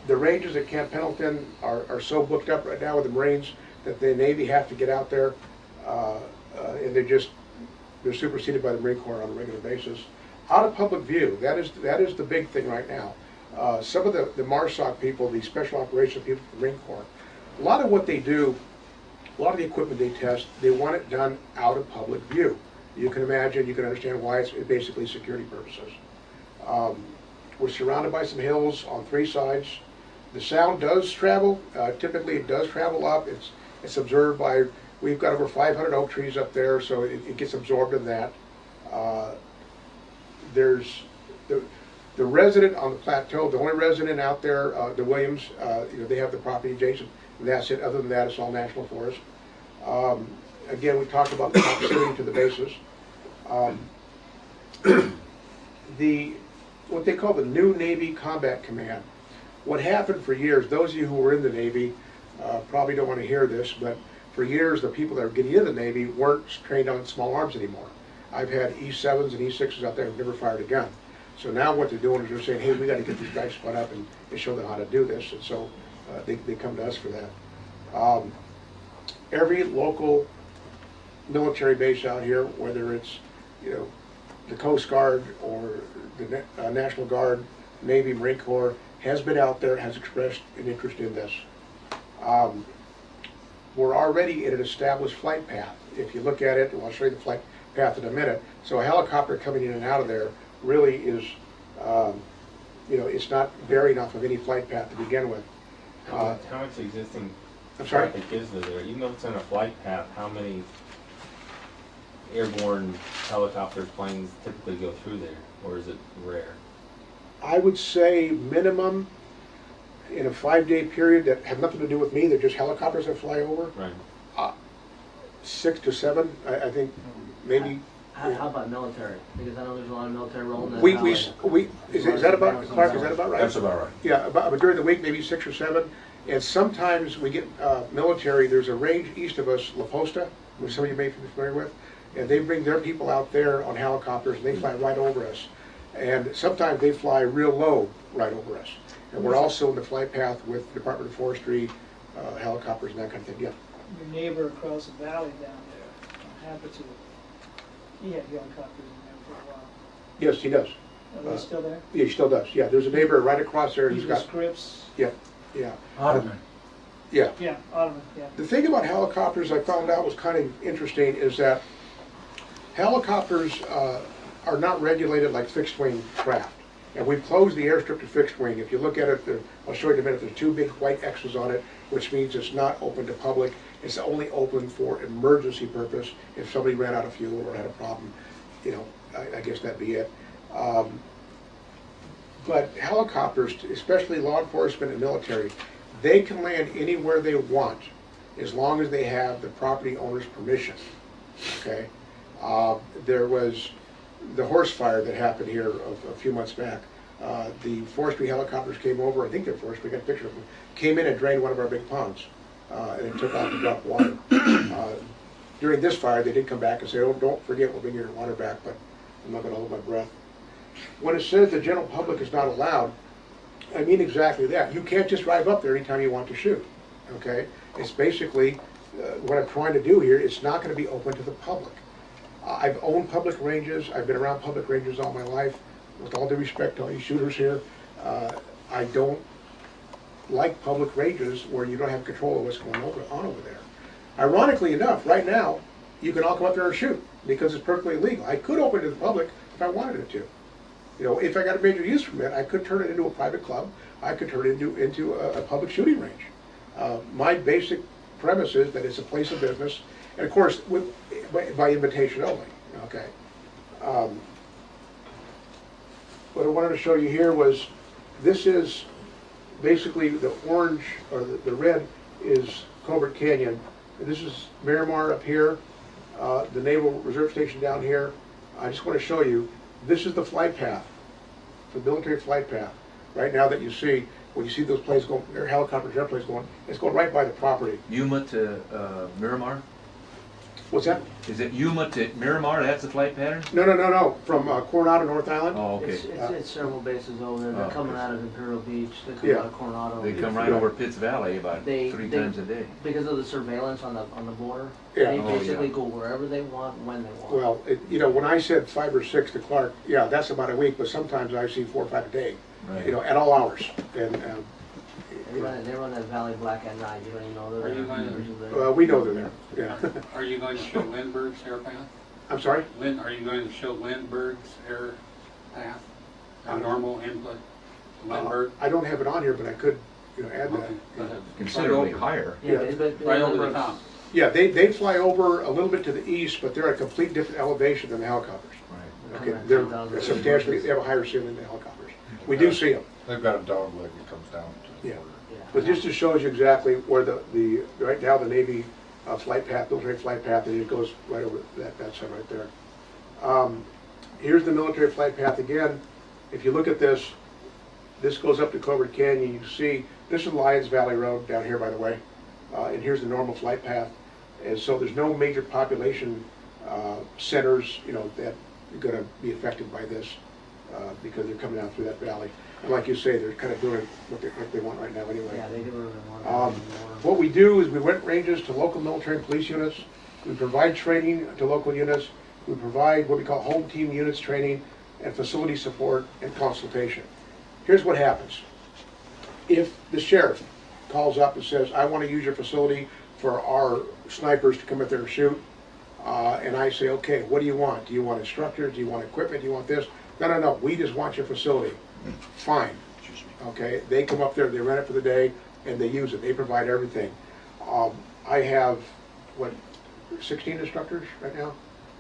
The ranges at Camp Pendleton are so booked up right now with the Marines that the Navy have to get out there, and they're superseded by the Marine Corps on a regular basis. Out of public view, that is the big thing right now. Some of the MARSOC people, the Special Operations people from the Marine Corps, a lot of what they do, a lot of the equipment they test, they want it done out of public view. You can imagine, you can understand why it's basically security purposes. We're surrounded by some hills on three sides. The sound does travel. Typically it does travel up. It's observed by, we've got over 500 oak trees up there, so it gets absorbed in that. There's the resident on the plateau, the only resident out there, the Williams, they have the property adjacent, and that's it. Other than that, it's all national forest. Again, we talked about the proximity to the bases. What they call the New Navy Combat Command. What happened for years, those of you who were in the Navy probably don't want to hear this, but for years the people that are getting in the Navy weren't trained on small arms anymore. I've had E7s and E6s out there who've never fired a gun. So now what they're doing is they're saying, hey, we got to get these guys spun up and show them how to do this. And so they come to us for that. Every local military base out here, whether it's the Coast Guard or the National Guard, Navy, Marine Corps, has been out there, has expressed an interest in this. We're already in an established flight path. If you look at it, and I'll show you the flight path in a minute. So a helicopter coming in and out of there really is, it's not varying off of any flight path to begin with. How much existing I'm sorry? traffic is there? Even though it's on a flight path, how many airborne helicopters, planes typically go through there, or is it rare? I would say minimum in a 5-day period that have nothing to do with me, they're just helicopters that fly over. Right. 6 to 7, I think, maybe. How about military? Because I know there's a lot of military rolling in. Is that about, Clark, is that about right? That's about right. Yeah, but during the week, maybe 6 or 7. And sometimes we get military, there's a range east of us, La Posta, which some of you may be familiar with, and they bring their people out there on helicopters, and they fly right over us. And sometimes they fly real low right over us. And we're also in the flight path with the Department of Forestry, helicopters and that kind of thing, yeah. Your neighbor across the valley down there, Habitude, he had helicopters in there for a while. Yes, he does. Are they still there? Yeah, he still does. Yeah, there's a neighbor right across there. He's got scripts. Yeah. Ottoman. Yeah. Yeah, Ottoman, yeah. The thing about helicopters I found out was kind of interesting is that helicopters are not regulated like fixed wing craft. And we've closed the airstrip to fixed wing. If you look at it, I'll show you in a minute, there's 2 big white X's on it, which means it's not open to public. It's only open for emergency purpose. If somebody ran out of fuel or had a problem, I guess that'd be it. But helicopters, especially law enforcement and military, they can land anywhere they want as long as they have the property owner's permission, okay? There was the horse fire that happened here a few months back. The forestry helicopters came over, I think they're forestry, we got a picture of them, came in and drained one of our big ponds, and it took off and dropped water. During this fire, they did come back and say, oh, don't forget, we'll bring your water back, but I'm not gonna hold my breath. When it says the general public is not allowed, I mean exactly that. You can't just drive up there anytime you want to shoot, okay? It's basically, what I'm trying to do here, it's not gonna be open to the public. I've owned public ranges, I've been around public ranges all my life. With all due respect to all you shooters here, I don't like public ranges where you don't have control of what's going on over there. Ironically enough, right now, you can all come up there and shoot because it's perfectly legal. I could open it to the public if I wanted it to. You know, if I got a major use permit, I could turn it into a private club. I could turn it into a public shooting range. My basic premise is that it's a place of business, and of course, by invitation only. Okay. What I wanted to show you here was, this is basically the orange, or the red is Covert Canyon. And this is Miramar up here, the Naval Reserve Station down here. I just want to show you, this is the flight path, the military flight path. Right now that you see, when you see those planes going, their helicopters, airplanes going, it's going right by the property. Yuma to Miramar? What's that? Is it Yuma to Miramar? That's the flight pattern? No. From Coronado, North Island. Oh, okay. It's several bases over there. They're Oh, coming okay. out of Imperial Beach. They come Yeah. out of Coronado. They come right over Pitts Valley about three times a day. Because of the surveillance on the border. Yeah. They Oh, basically yeah. go wherever they want, when they want. Well, you know, when I said 5 or 6 to Clark, yeah, that's about a week, but sometimes I see 4 or 5 a day. Right. You know, at all hours. And They run that Valley Black at night. You don't even know they're Are you there. going to- Usually there. we know they're there. Yeah. Are you going to show Lindbergh's air path? I'm sorry. Are you going to show Lindbergh's air path? A normal input, Lindbergh? I don't have it on here, but I could, you know, add that. Okay, go ahead. Considerably Right over. higher. Yeah, Yeah. but Right over the Lindbergh's- top. Yeah, they fly over a little bit to the east, but they're at a complete different elevation than the helicopters. Right. Okay, Coming at they're 10,000 substantially, they have a higher ceiling than the helicopters. We do see them. They've got a dog leg that comes down to the Yeah. border. Yeah. But this just shows you exactly where the right now the Navy flight path, military flight path, and it goes right over that side right there. Here's the military flight path again. If you look at this, this goes up to Covert Canyon. You see, this is Lyons Valley Road down here, by the way, and here's the normal flight path. And so there's no major population centers, you know, that are going to be affected by this because they're coming out through that valley. And like you say, they're kind of doing what they want right now anyway. Yeah, they do whatever they want. What we do is we rent ranges to local military and police units. We provide training to local units. We provide what we call home team units training and facility support and consultation. Here's what happens. If the sheriff calls up and says, I want to use your facility for our snipers to come up there and shoot, and I say, okay, what do you want? Do you want instructors? Do you want equipment? Do you want this? No, we just want your facility. Fine. Okay, they come up there, they rent it for the day, and they use it. They provide everything. I have, 16 instructors right now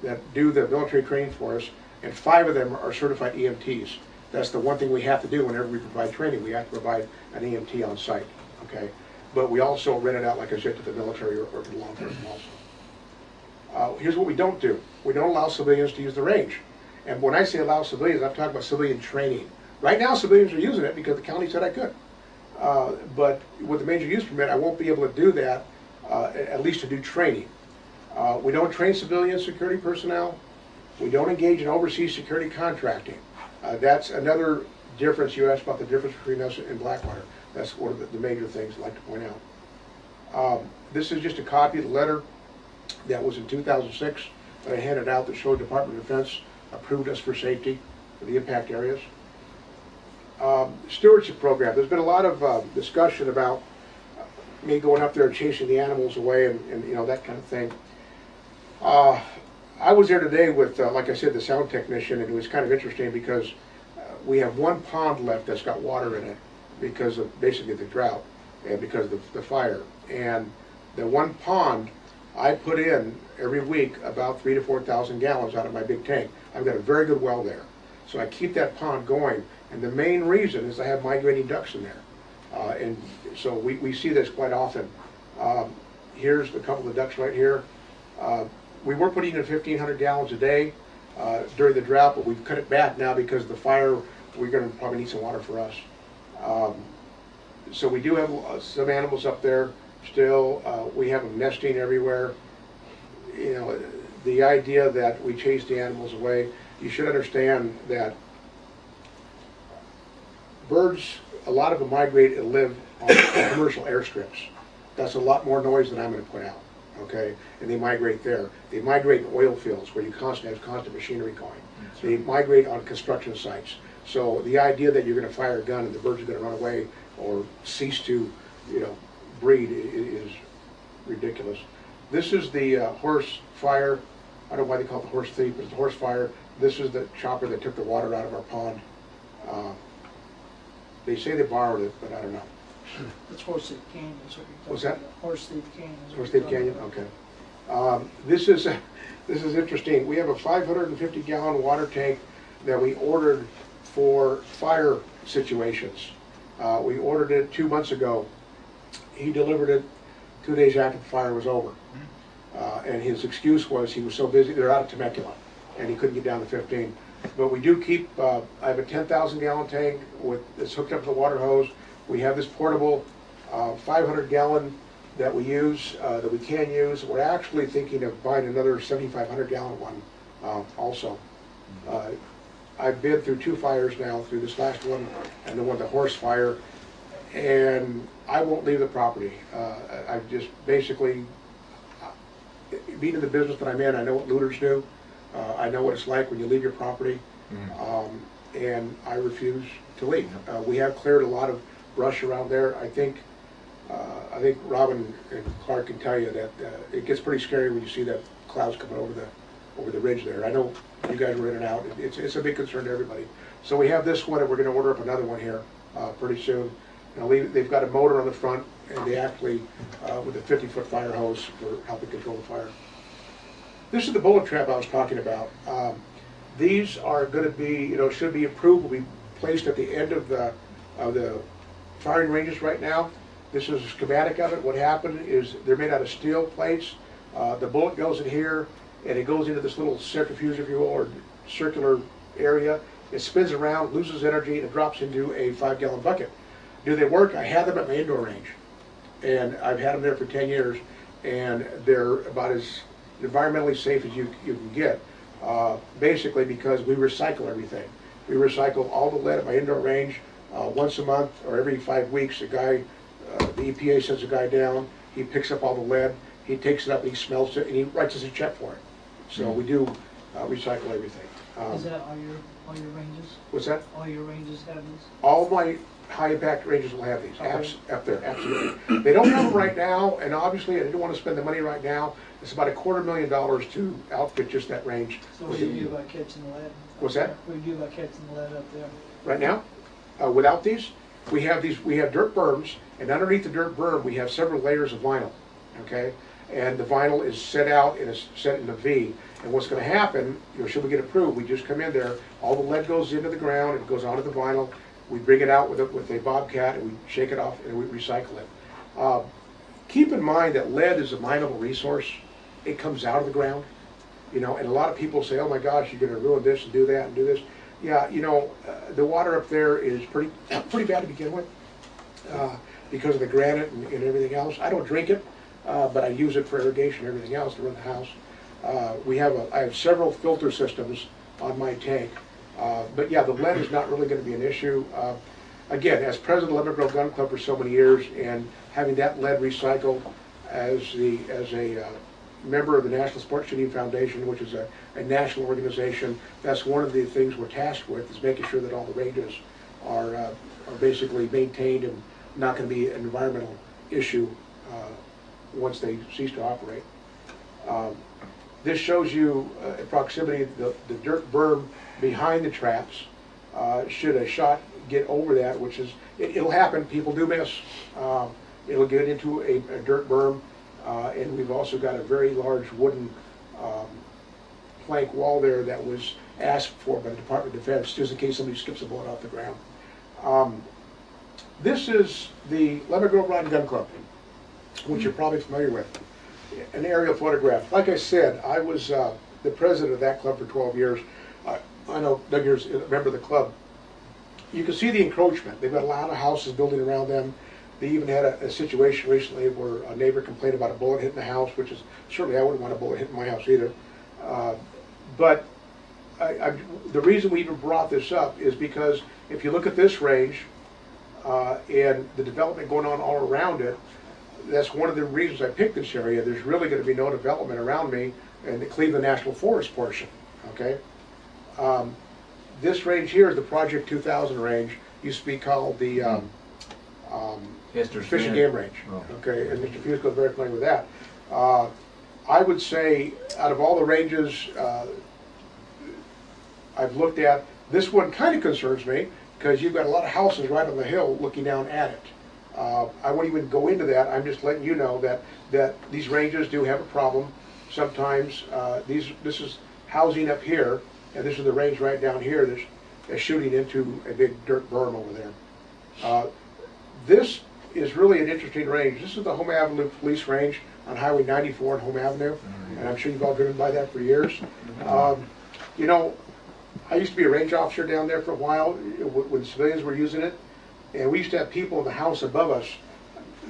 that do the military training for us, and 5 of them are certified EMTs. That's the one thing we have to do whenever we provide training. We have to provide an EMT on site, okay? But we also rent it out, like I said, to the military or to law enforcement also. Here's what we don't do. We don't allow civilians to use the range. And when I say allow civilians, I'm talking about civilian training. Right now, civilians are using it because the county said I could. But with the major use permit, I won't be able to do that, at least to do training. We don't train civilian security personnel. We don't engage in overseas security contracting. That's another difference. You asked about the difference between us and Blackwater. That's one of the major things I'd like to point out. This is just a copy of the letter that was in 2006 that I handed out that showed Department of Defense approved us for safety for the impact areas. Stewardship program. There's been a lot of discussion about me going up there and chasing the animals away and you know, that kind of thing. I was there today with, like I said, the sound technician, and it was kind of interesting because we have one pond left that's got water in it because of basically the drought and because of the fire. And the one pond, I put in every week about 3,000 to 4,000 gallons out of my big tank. I've got a very good well there. So I keep that pond going, and the main reason is I have migrating ducks in there. And so we see this quite often. Here's a couple of ducks right here. We were putting in 1,500 gallons a day during the drought, but we've cut it back now because of the fire. We're going to probably need some water for us. So we do have some animals up there still. We have them nesting everywhere. You know, the idea that we chase the animals away, you should understand that birds a lot of them migrate and live on commercial airstrips. That's a lot more noise than I'm gonna put out, okay? And they migrate there. They migrate in oil fields where you constantly have constant machinery going. They migrate on construction sites. So the idea that you're gonna fire a gun and the birds are gonna run away or cease to, breed is ridiculous. This is the horse fire. I don't know why they call it the horse thief, but it's the horse fire. This is the chopper that took the water out of our pond. They say they borrowed it, but I don't know. It's Horse Thief Canyon, is what you're talking What's that? about. Horse Thief Canyon. is what Horse you're Thief talking Canyon, about. okay. This is interesting. We have a 550-gallon water tank that we ordered for fire situations. We ordered it 2 months ago. He delivered it 2 days after the fire was over. And his excuse was he was so busy, they're out of Temecula, and he couldn't get down to 15. But we do keep, I have a 10,000-gallon tank that's hooked up to the water hose. We have this portable 500-gallon that we use, that we can use. We're actually thinking of buying another 7,500-gallon one also. I've been through 2 fires now, through this last one and the one, the horse fire, and I won't leave the property. I've just basically, being in the business that I'm in, I know what looters do. I know what it's like when you leave your property, and I refuse to leave. We have cleared a lot of brush around there. I think Robin and Clark can tell you that it gets pretty scary when you see that clouds coming over the ridge there. I know you guys were in and out. It's a big concern to everybody. So we have this one, and we're going to order up another one here pretty soon. They've got a motor on the front, and they actually, with a 50-foot fire hose for helping control the fire. This is the bullet trap I was talking about. These are going to be, should be approved, will be placed at the end of the firing ranges right now. This is a schematic of it. What happened is they're made out of steel plates. The bullet goes in here, and it goes into this little centrifuge, if you will, or circular area. It spins around, loses energy, and it drops into a 5-gallon bucket. Do they work? I have them at my indoor range, and I've had them there for 10 years, and they're about as environmentally safe as you can get, basically because we recycle everything. We recycle all the lead at my indoor range once a month or every 5 weeks. The EPA sends a guy down, he picks up all the lead, he takes it up and he smells it, and he writes us a check for it. So we do recycle everything. Is that all your ranges? What's that? All your ranges have these? All my high impact ranges will have these, Okay. up there, absolutely. They don't have them right now, and obviously I didn't want to spend the money right now. It's about $250,000 to outfit just that range. So what do you do about catching the lead? What's that? What do you do about catching the lead up there? Right now, without these, we have dirt berms, and underneath the dirt berm we have several layers of vinyl, okay? And the vinyl is set out and it's set in a V. And what's going to happen, should we get approved, we just come in there, all the lead goes into the ground, it goes onto the vinyl, we bring it out with a bobcat and we shake it off and we recycle it. Keep in mind that lead is a mineable resource. It comes out of the ground, and a lot of people say, oh my gosh, you're going to ruin this and do that and do this. Yeah, the water up there is pretty bad to begin with because of the granite and everything else. I don't drink it, but I use it for irrigation and everything else to run the house. I have several filter systems on my tank. But yeah, the lead is not really going to be an issue. Again, as president of the Lemon Grove Gun Club for so many years, and having that lead recycled as a member of the National Sports Shooting Foundation, which is a national organization, that's one of the things we're tasked with, is making sure that all the ranges are basically maintained and not going to be an environmental issue once they cease to operate. This shows you in proximity the dirt berm behind the traps. Should a shot get over that, which is, it'll happen, people do miss. It'll get into a dirt berm, and we've also got a very large wooden plank wall there that was asked for by the Department of Defense, just in case somebody skips a bullet off the ground. This is the Lemon Grove Rod and Gun Club, which you're probably familiar with. An aerial photograph. Like I said, I was the president of that club for 12 years. I know Doug here's a member of the club. You can see the encroachment. They've got a lot of houses building around them. They even had a situation recently where a neighbor complained about a bullet hitting the house, which is certainly I wouldn't want a bullet hitting my house either. But the reason we even brought this up is because if you look at this range, and the development going on all around it, that's one of the reasons I picked this area. There's really going to be no development around me in the Cleveland National Forest portion, okay? This range here is the Project 2000 range, used to be called the Fish and Game Range, okay? And Mr. Fusco is very familiar with that. I would say out of all the ranges I've looked at, this one kind of concerns me because you've got a lot of houses right on the hill looking down at it. I won't even go into that. I'm just letting you know that these ranges do have a problem. Sometimes this is housing up here, and this is the range right down here that's shooting into a big dirt berm over there. This is really an interesting range. This is the Home Avenue Police Range on Highway 94 and Home Avenue, and I'm sure you've all driven by that for years. You know, I used to be a range officer down there for a while when civilians were using it, and we used to have people in the house above us.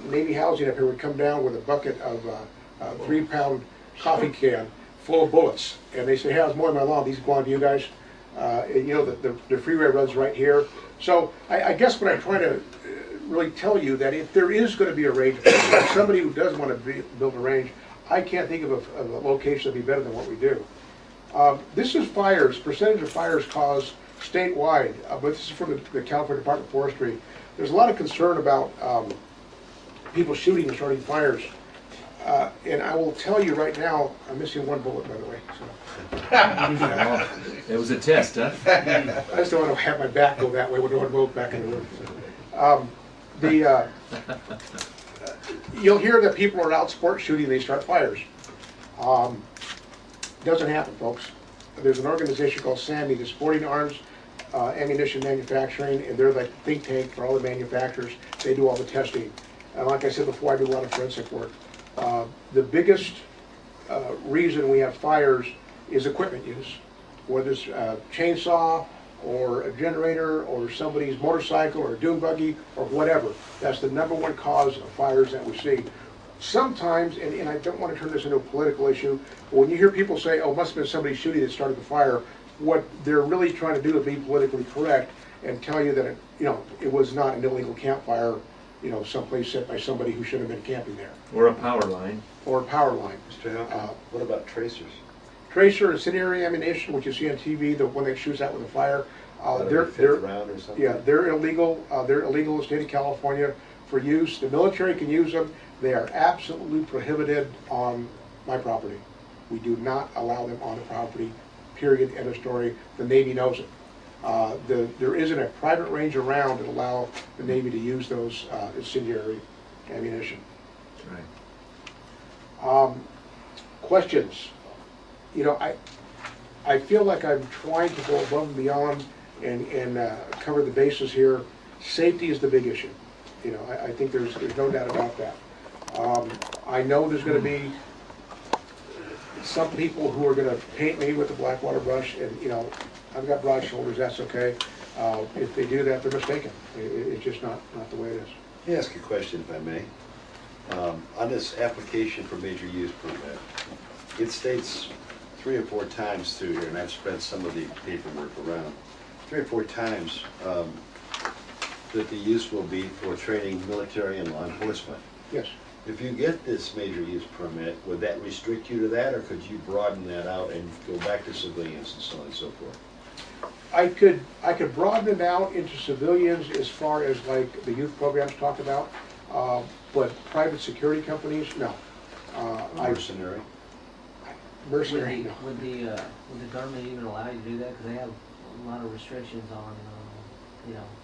Navy housing up here would come down with a bucket of a 3-pound coffee can full of bullets, and they say, "Hey, I was mowing my lawn. These belong to you guys." And, you know, the freeway runs right here. So I guess what I'm trying to really tell you that if there is going to be a range, somebody who does want to build a range, I can't think of a location that'd be better than what we do. This is fires, percentage of fires caused statewide, but this is from the California Department of Forestry. There's a lot of concern about people shooting and starting fires. And I will tell you right now, I'm missing one bullet, by the way. So. It was a test, huh? I just don't want to have my back go that way with one bullet back in the room. You'll hear that people are out sport shooting, they start fires. Doesn't happen, folks. There's an organization called SAMI, the Sporting Arms Ammunition Manufacturing, and they're the think tank for all the manufacturers. They do all the testing. And like I said before, I do a lot of forensic work. The biggest reason we have fires is equipment use, whether it's a chainsaw or a generator or somebody's motorcycle or a dune buggy or whatever. That's the #1 cause of fires that we see. Sometimes, and I don't want to turn this into a political issue, but when you hear people say, "Oh, it must have been somebody shooting that started the fire," what they're really trying to do is be politically correct and tell you that it was not an illegal campfire, someplace set by somebody who should have been camping there. Or a power line. Or a power line. Mr. Houghton, what about tracers? Tracer, incendiary ammunition, which you see on TV, the one that shoots out with a fire, they're round or something? yeah, they're illegal. They're illegal in the state of California for use. The military can use them. They are absolutely prohibited on my property. We do not allow them on the property. Period. End of story. The Navy knows it. There isn't a private range around that allow the Navy to use those incendiary ammunition. That's right. Questions? I feel like I'm trying to go above and beyond and cover the bases here. Safety is the big issue. I think there's no doubt about that. I know there's going to be some people who are going to paint me with a black water brush, and I've got broad shoulders. That's okay. If they do that, they're mistaken. It's just not the way it is. Let me ask you a question, if I may. On this application for major use permit, it states 3 or 4 times through here, and I've spread some of the paperwork around, 3 or 4 times that the use will be for training military and law enforcement. Yes. If you get this major use permit, would that restrict you to that, or could you broaden that out and go back to civilians and so on and so forth? I could broaden it out into civilians as far as like the youth programs talked about, but private security companies, no. Mercenary? Mercenary, no. Would the government even allow you to do that? Because they have a lot of restrictions on,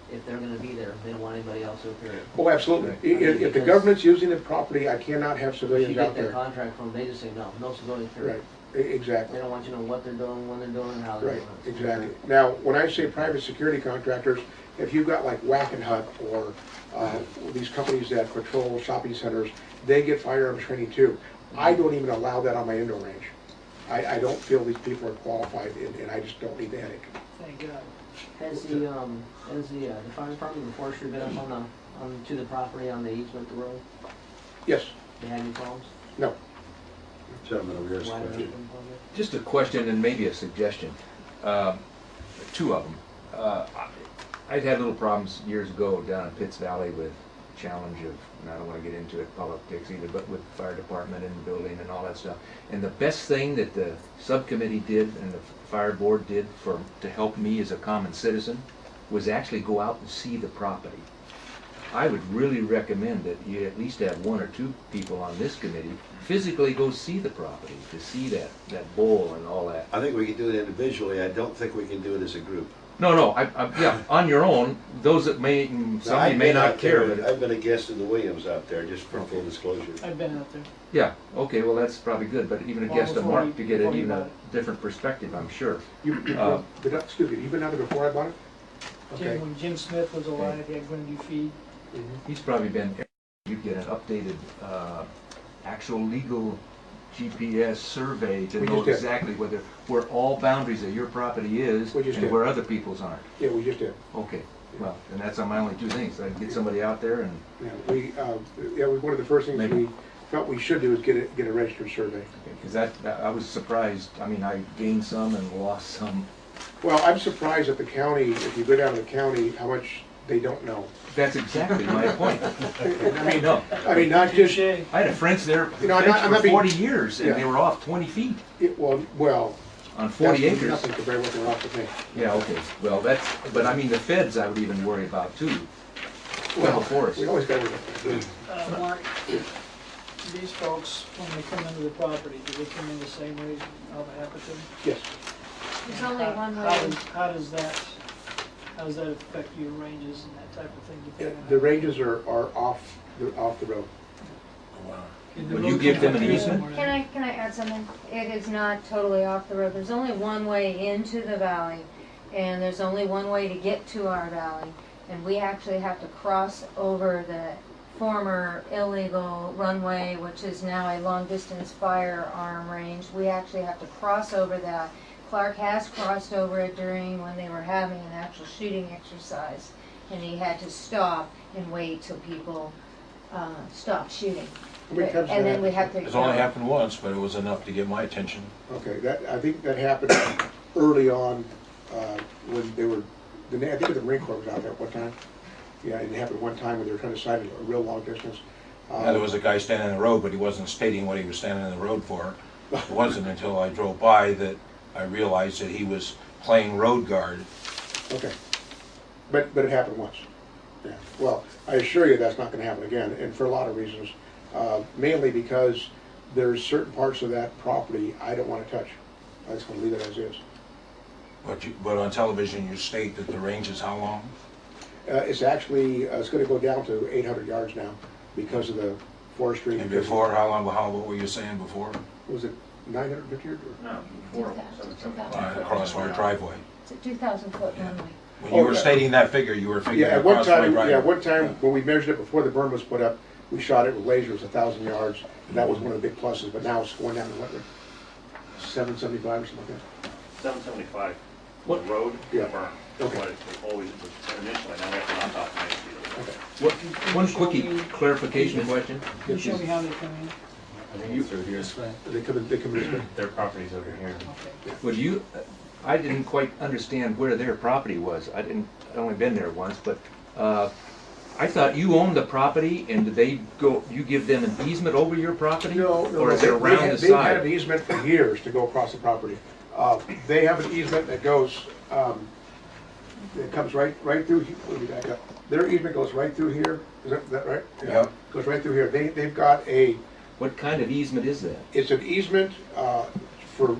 if they're going to be there, they don't want anybody else up here. Oh, absolutely. If the government's using the property, I cannot have If civilians you out get that there. contract from them, they just say no civilians period. Right, exactly. They don't want you to know what they're doing, when they're doing, and how they're Right, doing it. exactly. Now, when I say private security contractors, if you've got like Whack and Hut or these companies that patrol shopping centers, they get firearms training too. I don't even allow that on my indoor range. I don't feel these people are qualified, and I just don't need the headache. Thank God. Has the fire department and the forestry been up to the property on the easement, the road? Yes. They had any problems? No. Gentlemen over here, Why don't question. they- Just a question and maybe a suggestion. 2 of them. I'd had little problems years ago down in Pitts Valley with challenge of, and I don't want to get into it, politics either, but with the fire department and the building and all that stuff. And the best thing that the subcommittee did and the fire board did to help me as a common citizen was actually go out and see the property. I would really recommend that you at least have 1 or 2 people on this committee physically go see the property, to see that bowl and all that. I think we can do it individually. I don't think we can do it as a group. No, yeah, on your own, those that somebody may not care. But I've been a guest in the Williams out there, just for full disclosure. I've been out there. yeah, okay, well, that's probably good, but even a Long guest of before Mark you- to get before you even a bought different perspective, I'm sure. Excuse me, you've been out there before I bought it? Okay. When Jim Smith was alive, he had Glenview Feed. He's probably been, you'd get an updated, actual legal GPS survey to We know just did. exactly where all boundaries of your property is We just and did. where other people's aren't. Yeah, we just did. Okay, well, and that's my only 2 things. I'd get somebody out there and, Yeah, one of the first things Maybe. we felt we should do is get a registered survey. because I was surprised, I mean, I gained some and lost some. Well, I'm surprised at the county, if you go down to the county, how much they don't know. That's exactly my point. I mean, No, I mean, not just, Touche. I had friends there You know, I'm not for being- 40 years and Yeah. they were off 20 feet well, on 40 that's acres. nothing compared to what they're off to me. Yeah, okay, well, but I mean, the feds I would even worry about too. Federal forest. We always got to. Mark, these folks, when they come into the property, do they come in the same way as Alpha Appleton? Yes. There's only one How way. how does that affect your ranges and that type of thing? depending on- The ranges are off the road. Can the Would you road give come them up an to easement? somewhere? Can I add something? It is not totally off the road. There's only one way into the valley, and there's only one way to get to our valley. And we actually have to cross over the former illegal runway, which is now a long-distance firearm range. We actually have to cross over that. Clark has crossed over it during when they were having an actual shooting exercise, and he had to stop and wait till people stopped shooning. How many times And that then we have happened? to. It's only happened once, but it was enough to get my attention. Okay, I think that happened early on, when they were, I think the Marine Corps was out there at one time. Yeah, it happened one time when they were trying to sight a real long distance. Now, there was a guy standing in the road, but he wasn't stating what he was standing in the road for. It wasn't until I drove by that I realized that he was playing road guard. Okay, but it happened once. Yeah, well, I assure you that's not gonna happen again, and for a lot of reasons. Mainly because there's certain parts of that property I don't wanna touch. I just wanna leave it as is. But on television, you state that the range is how long? It's actually, it's gonna go down to 800 yards now because of the forestry. And before, how long, what were you saying before? Was it 950 or? No, 2,000 Across our driveway. It's a 2,000-foot runway. When you were yeah. stating that figure, you were figuring Yeah, at one across my time, driveway. one time when we measured it before the berm was put up, we shot it with lasers 1,000 yards, and that was one of the big pluses, but now it's going down to what, 775 or something like that? 775. What? The road, the Yeah. berm. Okay. What it always was initially, now we have to knock off the main street. Okay. One quickie clarification question. Can you show me how they come in? I think it's through here. They come in this way. Their property's over here. Okay. Would I didn't quite understand where their property was. I'd only been there once, but I thought you owned the property and you give them an easement over your property? No, Or is it around the they've had an side? easement for years to go across the property. They have an easement that goes, it comes right through, let me back up. Their easement goes right through here, is that right? Yeah. Yep. Goes right through here. They've got What kind of easement is that? it's an easement for,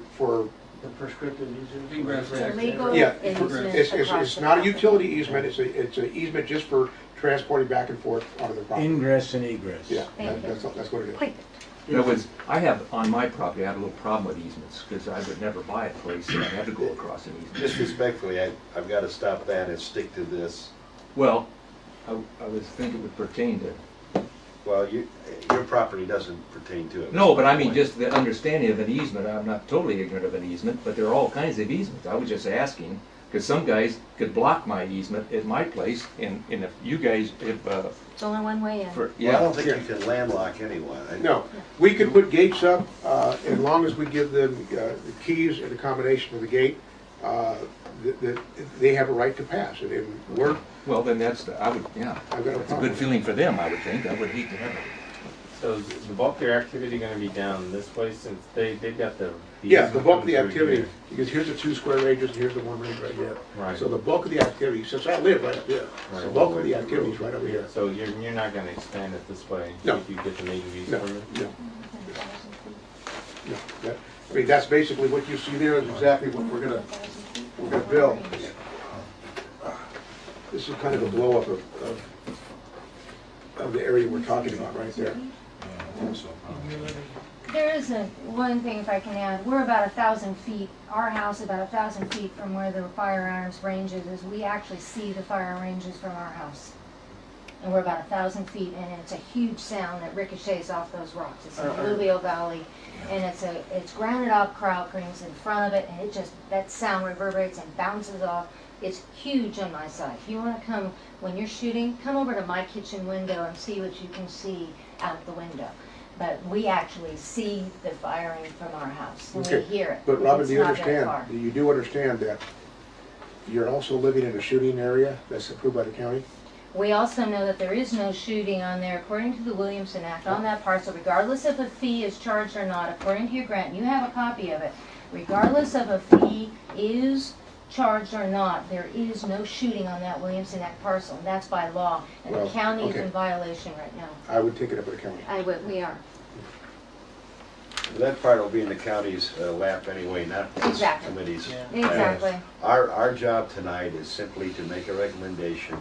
The prescriptive user. Ingress It's a access. legal yeah, easement it's across the not a property. utility easement, it's an easement just for transporting back and forth onto the property. Ingress and egress. Yeah, Thank you. that's what it is. Perfect. In other words, I have, on my property, I have a little problem with easements, because I would never buy a place and I had to go across an easement. Just respectfully, I've got to stop that and stick to this. Well, I would think it would pertain to, Well, your property doesn't pertain to it. no, but I mean, just the understanding of an easement, I'm not totally ignorant of an easement, but there are all kinds of easements. I was just asking, because some guys could block my easement at my place, and if you guys, It's only one way in. Well, I don't think you can landlock anyone. No, we could put gates up, as long as we give them the keys and the combination of the gate, that they have a right to pass it, and we're, Well, then that's, I would, yeah, I've got a it's a problem. good feeling for them, I would think. I would hate to have it. So is the bulk of your activity gonna be down this way since they've got the. Yeah, the bulk of the coming through activity, here? because here's the 2 square ranges, and here's the 1 range right here. Right. So the bulk of the activity, since I live right up here, the Right. bulk of the activity is right over here. So you're not gonna expand it this way? No. If you get the native use No, permit? no, no. I mean, that's basically what you see there is exactly what we're gonna build. This is kind of a blow up of the area we're talking about right there. There isn't, one thing if I can add, we're about 1,000 feet, our house is about 1,000 feet from where the firearms ranges is. We actually see the fire ranges from our house. And we're about 1,000 feet, and it's a huge sound that ricochets off those rocks. It's in the Alluvial Valley, and it's grounded off crowd creams in front of it, and it just, that sound reverberates and bounces off. It's huge on my side. If you want to come, when you're shooting, come over to my kitchen window and see what you can see out the window. But we actually see the firing from our house, and we Okay. hear it. But Robin, It's do you not very far. understand, you do understand that you're also living in a shooting area that's approved by the county? We also know that there is no shooting on there according to the Williamson Act on that parcel, regardless if a fee is charged or not, according to your grant, you have a copy of it. Regardless of a fee is charged or not, there is no shooting on that Williamson Act parcel, and that's by law. And the Well, county is okay. in violation right now. I would take it up with the county. We are. That part will be in the county's lap anyway, not this Exactly. committee's. Yeah. Exactly. Our job tonight is simply to make a recommendation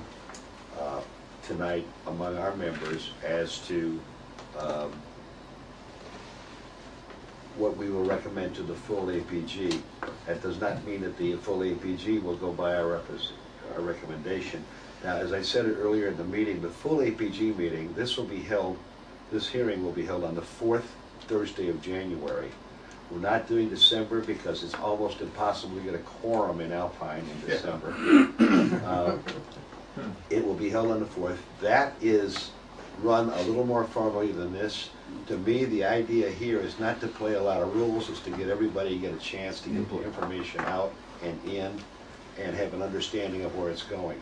tonight among our members as to what we will recommend to the full APG. That does not mean that the full APG will go by our recommendation. Now, as I said it earlier in the meeting, the full APG meeting, this hearing will be held on the 4th Thursday of January. We're not doing December because it's almost impossible to get a quorum in Alpine in December. It will be held on the 4th. That is run a little more formally than this. To me, the idea here is not to play a lot of rules, it's to get everybody, get a chance to get the information out and in and have an understanding of where it's going.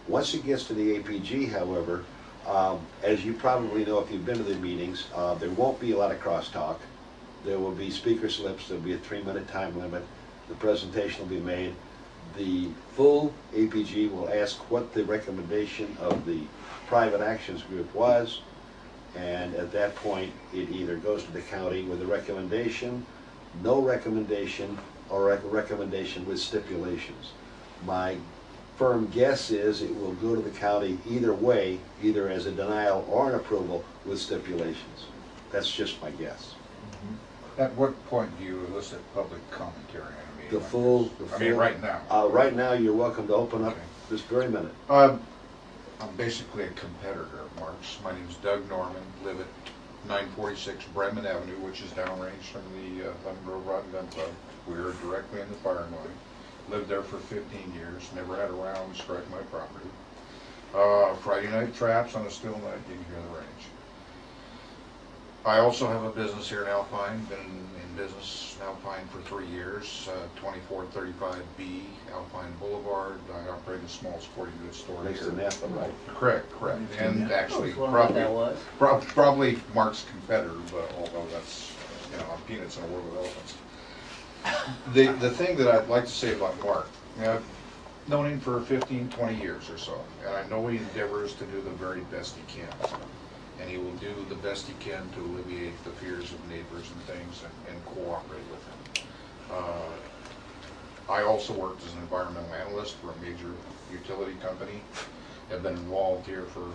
Once it gets to the APG, however, as you probably know if you've been to the meetings, there won't be a lot of crosstalk. There will be speaker slips, there'll be a 3-minute time limit, the presentation will be made. The full APG will ask what the recommendation of the private actions group was, and at that point it either goes to the county with a recommendation, no recommendation, or a recommendation with stipulations. My firm guess is it will go to the county either way, either as a denial or an approval with stipulations. That's just my guess. At what point do you elicit public commentary on a meeting The like full, this? I mean, right now. Right now, you're welcome to open up Okay. this very minute. I'm basically a competitor of Mark's. My name's Doug Norman, live at 946 Bremen Avenue, which is downrange from the Lemon Grove Rod and Gun Club. We're directly in the firing line. Lived there for 15 years, never had a round strike my property. Friday night traps on a still night, you can hear the range. I also have a business here in Alpine, been in business in Alpine for 3 years, 2435B Alpine Boulevard. I operate a small sporting goods store Next here. to Napa, right? Correct. And actually, I was wondering what that was. probably Mark's competitor, but although that's, I'm peanuts in a world of elephants. The thing that I'd like to say about Mark, I've known him for 15, 20 years or so, and I know he endeavors to do the very best he can. And he will do the best he can to alleviate the fears of neighbors and things and cooperate with them. I also worked as an environmental analyst for a major utility company. I've been involved here for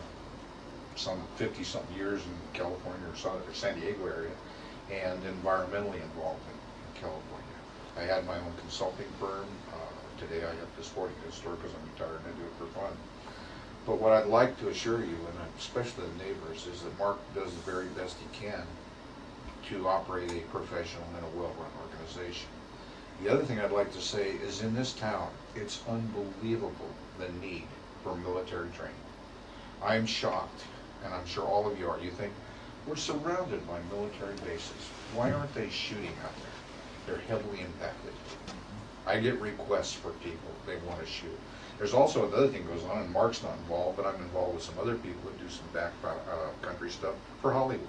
some 50-something years in California or San Diego area, and environmentally involved in California. I had my own consulting firm. Today I have the sporting goods store because I'm retired and I do it for fun. But what I'd like to assure you, and especially the neighbors, is that Mark does the very best he can to operate a professional and a well-run organization. The other thing I'd like to say is in this town, it's unbelievable the need for military training. I'm shocked, and I'm sure all of you are. You think, we're surrounded by military bases. Why aren't they shooting out there? They're heavily impacted. I get requests for people, they want to shoot. There's also another thing goes on, and Mark's not involved, but I'm involved with some other people that do some back country stuff for Hollywood.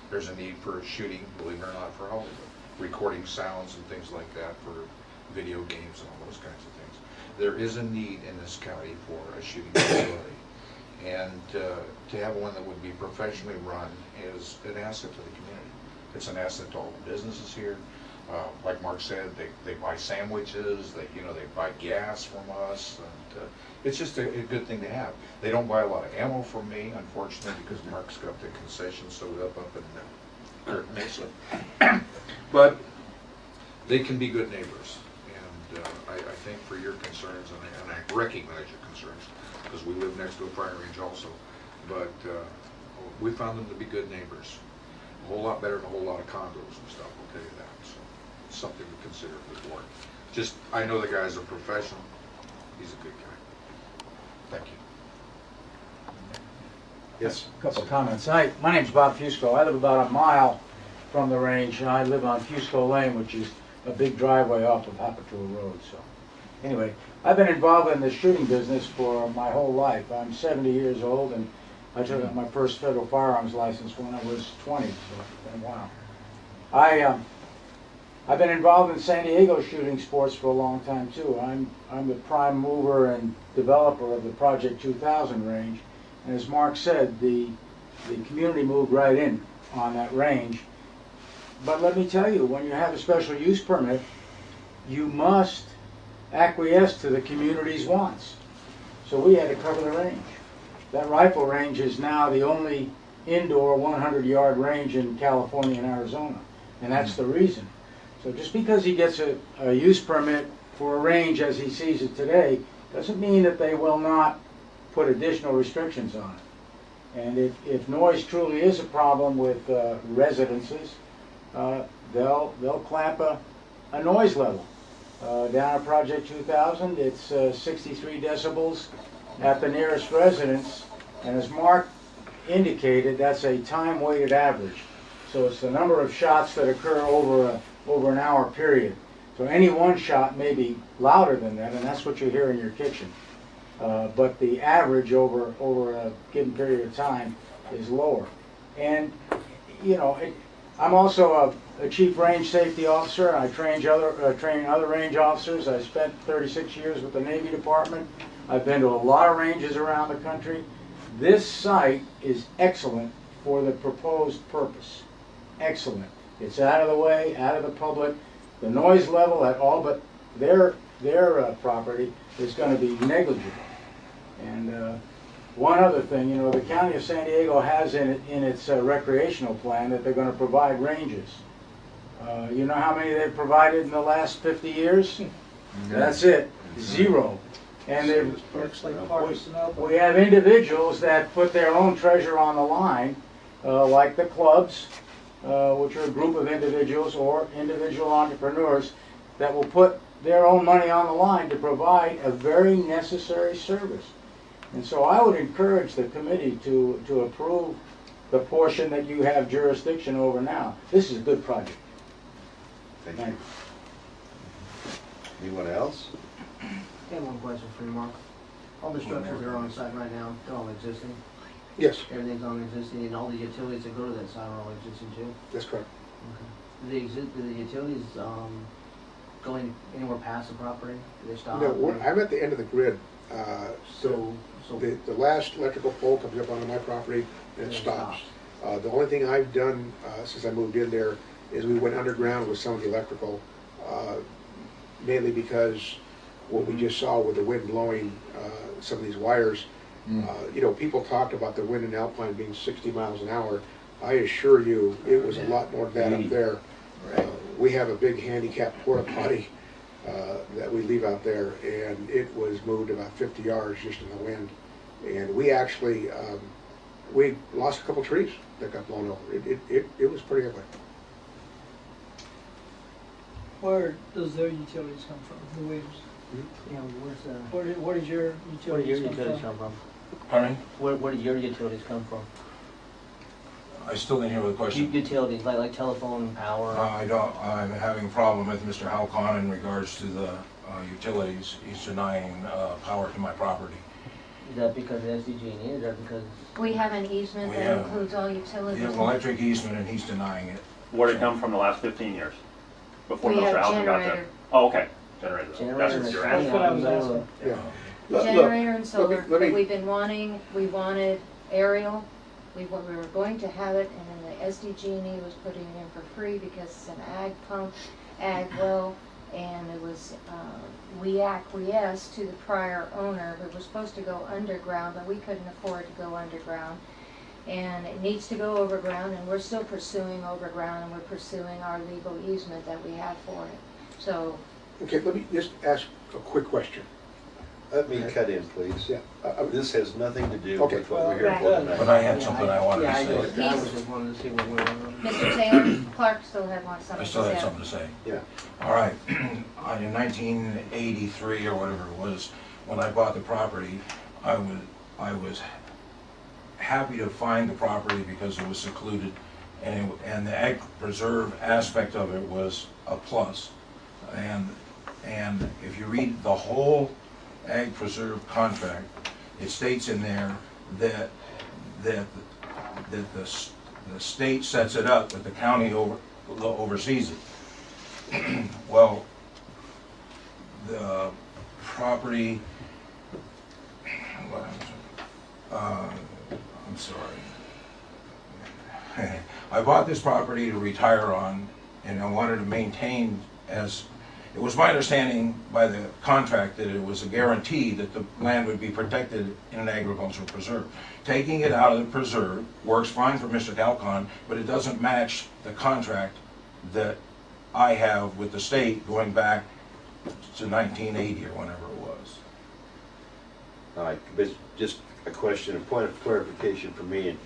There's a need for shooting, believe it or not, for Hollywood. Recording sounds and things like that for video games and all those kinds of things. There is a need in this county for a shooting facility. And to have one that would be professionally run is an asset to the community. It's an asset to all the businesses here. Like Mark said, they buy sandwiches, they buy gas from us, and it's just a good thing to have. They don't buy a lot of ammo from me, unfortunately, because Mark's got the concession sewed up in Kurt Mesa. But they can be good neighbors, and I think for your concerns, and I recognize your concerns, because we live next to a fire range also, but we found them to be good neighbors. A whole lot better than a whole lot of condos and stuff, I'll tell you that. So it's something to consider for the board. Just, I know the guy's a professional. He's a good guy. Thank you. Yes? Couple of comments. My name's Bob Fusco. I live about a mile from the range, and I live on Fusco Lane, which is a big driveway off of Hapatool Road. So, anyway, I've been involved in the shooting business for my whole life. I'm 70 years old, and I took out my first federal firearms license when I was 20, so it's been a while. I've been involved in San Diego shooting sports for a long time too. I'm the prime mover and developer of the Project 2000 range, and as Mark said, the community moved right in on that range. But let me tell you, when you have a special use permit, you must acquiesce to the community's wants. So we had to cover the range. That rifle range is now the only indoor 100-yard range in California and Arizona, and that's the reason. So just because he gets a use permit for a range as he sees it today, doesn't mean that they will not put additional restrictions on it. And if noise truly is a problem with residences, they'll clamp a noise level. Down at Project 2000, it's 63 decibels at the nearest residence, and as Mark indicated, that's a time-weighted average. So it's the number of shots that occur over an hour period. So any one shot may be louder than that, and that's what you hear in your kitchen. But the average over a given period of time is lower. And you know, I'm also a chief range safety officer, and I train other range officers. I spent 36 years with the Navy Department. I've been to a lot of ranges around the country. This site is excellent for the proposed purpose. Excellent. It's out of the way, out of the public. The noise level at all but their property is going to be negligible. And one other thing, you know, the County of San Diego has in its recreational plan that they're going to provide ranges. You know how many they've provided in the last 50 years? That's it. 0. And we have individuals that put their own treasure on the line, like the clubs, which are a group of individuals or individual entrepreneurs that will put their own money on the line to provide a very necessary service. And so I would encourage the committee to approve the portion that you have jurisdiction over now. This is a good project. Thank you. Anyone else? I have one question for you, Mark. All the structures that are on the site right now, they're all existing? Yes, Everything's all existing, and all the utilities that go to that site are all existing too? that's correct. Okay. Do the utilities going anywhere past the property? Do they stop? No, I'm at the end of the grid. So The last electrical pole comes up onto my property and it stops. The only thing I've done since I moved in there is we went underground with some of the electrical, mainly because what we just saw with the wind blowing some of these wires. You know, people talked about the wind in Alpine being 60 miles an hour. I assure you, it was a lot more than that up there. We have a big handicap porta potty that we leave out there, and it was moved about 50 yards just in the wind. And we actually, we lost a couple trees that got blown over. It was pretty ugly. Where does their utilities come from? Who is? yeah, Where does your where do your utilities utilities come from? come from? Pardon me? Where do your utilities come from? I still didn't hear the question. Utilities, like telephone, power? I'm having a problem with Mr. Halcon in regards to the utilities, he's denying power to my property. Is that because of SDG&E, or is that because? We have an easement We that have- includes all We utilities. have an electric easement and he's denying it. Where did it come from the last 15 years? Before We Mr. have Alpine got there? generator. Oh, okay. Generator. That's Generator what you're and asking. That's what I was asking. Yeah. Generator and solar, let but me- we've been we wanted aerial. We were going to have it, and then the SDG&E was putting it in for free because it's an ag pump, ag well, and it was, we acquiesced to the prior owner who was supposed to go underground, but we couldn't afford to go underground. And it needs to go overground, and we're still pursuing overground, and we're pursuing our legal easement that we have for it. So, Okay, let me just ask a quick question. Let me cut in, please. Yeah. This has nothing to do Okay. with what we're here Right. for But tonight. I had something I wanted Yeah, to I say. was just wanting to see what went on. Mr. Taylor, Clark still had something I to still had say. something to say. Yeah. All right, in 1983 or whatever it was, when I bought the property, I was happy to find the property because it was secluded, and the ag preserve aspect of it was a plus. And if you read the whole ag preserve contract, it states in there that the state sets it up, but the county oversees it. Well, the property, I'm sorry. I bought this property to retire on, and I wanted to maintain as, it was my understanding by the contract that it was a guarantee that the land would be protected in an agricultural preserve. Taking it out of the preserve works fine for Mr. Calcon, but it doesn't match the contract that I have with the state going back to 1980 or whenever it was. All right, but just a question, a point of clarification for me, and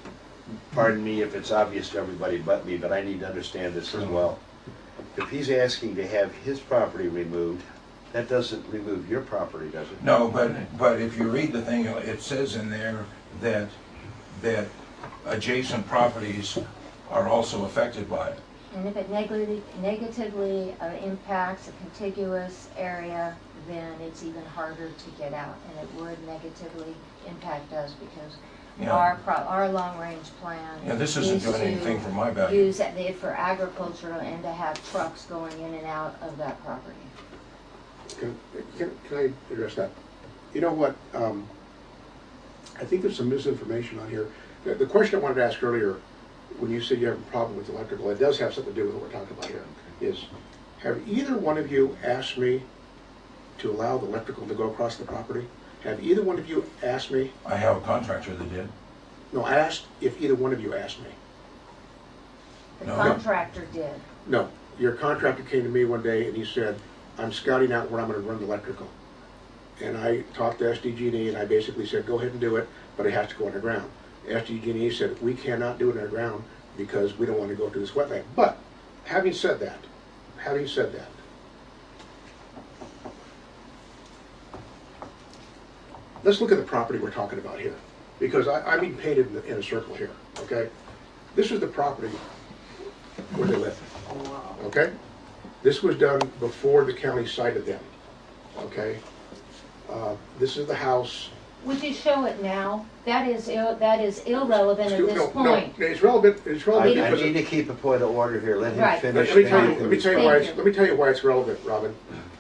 pardon me if it's obvious to everybody but me, but I need to understand this as well. If he's asking to have his property removed, that doesn't remove your property, does it? No, but if you read the thing, it says in there that adjacent properties are also affected by it. And if it negatively impacts a contiguous area, then it's even harder to get out, and it would negatively impact us because Yeah. our long-range plan Yeah, this isn't is doing to anything for my value. use it for agriculture and to have trucks going in and out of that property. Can I address that? You know what, I think there's some misinformation on here. The question I wanted to ask earlier, when you said you have a problem with electrical, it does have something to do with what we're talking about here, is have either one of you asked me to allow the electrical to go across the property? Have either one of you asked me? I have a contractor that did. No, I asked if either one of you asked me. The No. contractor did. No, your contractor came to me one day and he said, I'm scouting out where I'm gonna run the electrical. And I talked to SDG&E and I basically said, go ahead and do it, but it has to go underground. SDG&E said, we cannot do it underground because we don't want to go to this wetland. But, having said that, let's look at the property we're talking about here. Because I'm being painted in a circle here, okay? This is the property where they live, okay? This was done before the county cited them, okay? This is the house. Would you show it now? That is irrelevant at this point. No, it's relevant, I because need to keep a point of order here, let him Right. finish. let me tell then you, can let me tell you why it's relevant, Robin.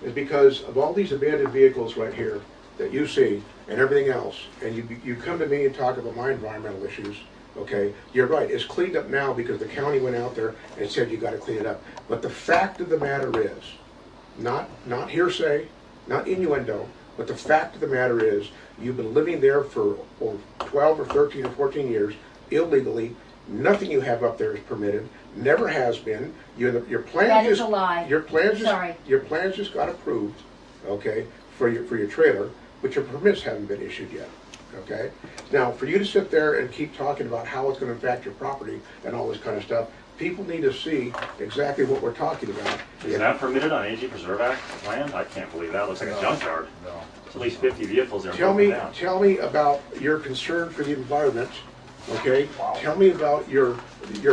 Is because of all these abandoned vehicles right here that you see and everything else, and you come to me and talk about my environmental issues, okay? You're right, it's cleaned up now because the county went out there and said you gotta clean it up. But the fact of the matter is, not hearsay, not innuendo, but the fact of the matter is, you've been living there for 12 or 13 or 14 years illegally. Nothing you have up there is permitted, never has been. Your plan That is just, a lie. your plans Sorry. just, your plans just got approved, okay, for your trailer, but your permits haven't been issued yet, okay? Now, for you to sit there and keep talking about how it's gonna impact your property and all this kind of stuff, people need to see exactly what we're talking about. Is that permitted on AG Preserve Act land? I can't believe that. Looks like a junkyard. No. It's at least 50 vehicles there Tell broken me, down. tell me about your concern for the environment okay? Tell me about your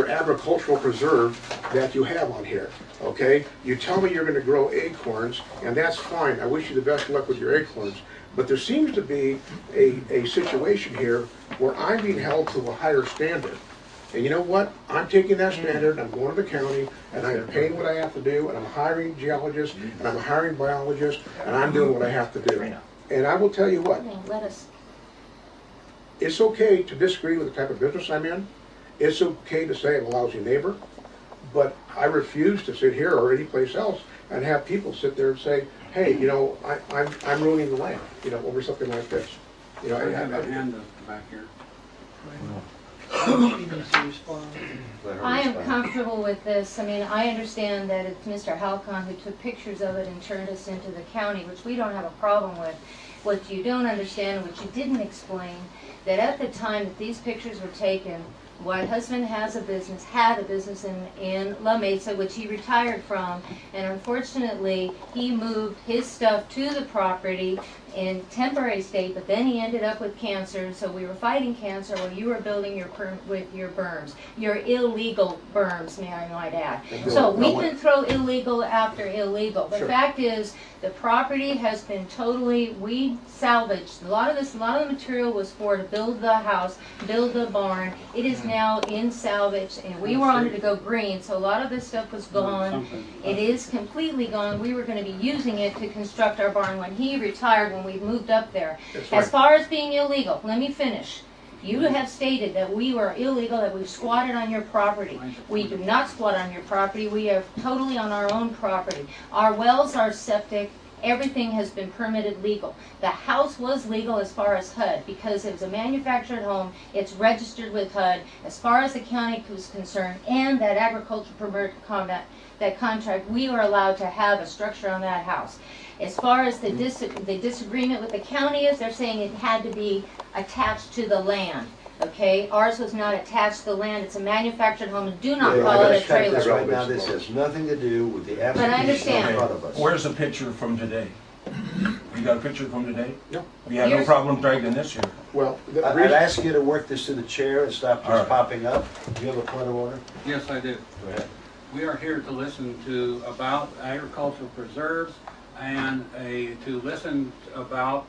agricultural preserve that you have on here, okay? You tell me you're gonna grow acorns, and that's fine. I wish you the best luck with your acorns. But there seems to be a situation here where I'm being held to a higher standard. And you know what? I'm taking that standard, I'm going to the county, and I'm paying what I have to do, and I'm hiring geologists, and I'm hiring biologists, and I'm doing what I have to do. And I will tell you what, Let us, it's okay to disagree with the type of business I'm in. It's okay to say I'm a lousy neighbor, but I refuse to sit here or anyplace else and have people sit there and say, hey, you know, I'm ruining the land, you know, over something like this. You know, I have a hand back here. He needs to respond. I am comfortable with this. I mean, I understand that it's Mr. Halcon who took pictures of it and turned us into the county, which we don't have a problem with. What you don't understand, what you didn't explain, that at the time that these pictures were taken, my husband had a business in La Mesa, which he retired from, and unfortunately, he moved his stuff to the property in temporary state, but then he ended up with cancer, so we were fighting cancer while you were building your berms, your illegal berms, may I might add. So we can throw illegal after illegal. The fact is, the property has been totally, we salvaged. A lot of the material was for to build the house, build the barn. It is now in salvage, and we wanted to go green, so a lot of this stuff was gone. It is completely gone. We were going to be using it to construct our barn when he retired, when we moved up there. As far as being illegal, let me finish. You have stated that we were illegal, that we've squatted on your property. We do not squat on your property. We are totally on our own property. Our wells are septic. Everything has been permitted legal. The house was legal as far as HUD because it was a manufactured home. It's registered with HUD as far as the county was concerned, and that agricultural permit that contract, we were allowed to have a structure on that house. As far as the disagreement with the county is, they're saying it had to be attached to the land. Okay, ours was not attached to the land. It's a manufactured home, and do not call it a trailer. Right now, this has nothing to do with the But I application in understand. front of us. Where's the picture from today? You got a picture from today? No. We have no problem dragging this here. Well, the I'd reason, ask you to work this to the chair and stop All just right. popping up. Do you have a point of order? Yes, I do. Go ahead. We are here to listen to about agricultural preserves and to listen about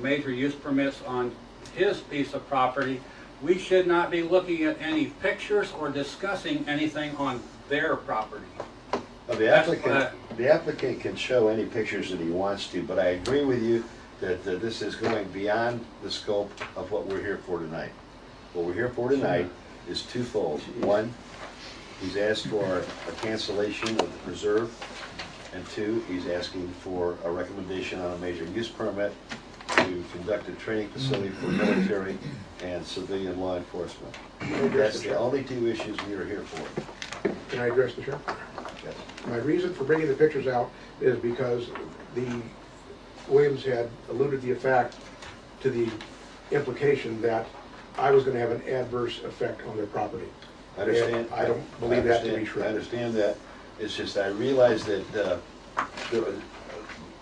major use permits on his piece of property. We should not be looking at any pictures or discussing anything on their property. Well, the applicant can show any pictures that he wants to, but I agree with you that this is going beyond the scope of what we're here for tonight. What we're here for tonight is twofold. One, he's asked for a cancellation of the preserve, and two, he's asking for a recommendation on a major use permit to conduct a training facility for military and civilian law enforcement. That's the only two issues we are here for. can I address the chair? Yes. My reason for bringing the pictures out is because the Williams had alluded the fact to the implication that I was going to have an adverse effect on their property. I understand. And I don't believe that to be true. I understand that. It's just I realize that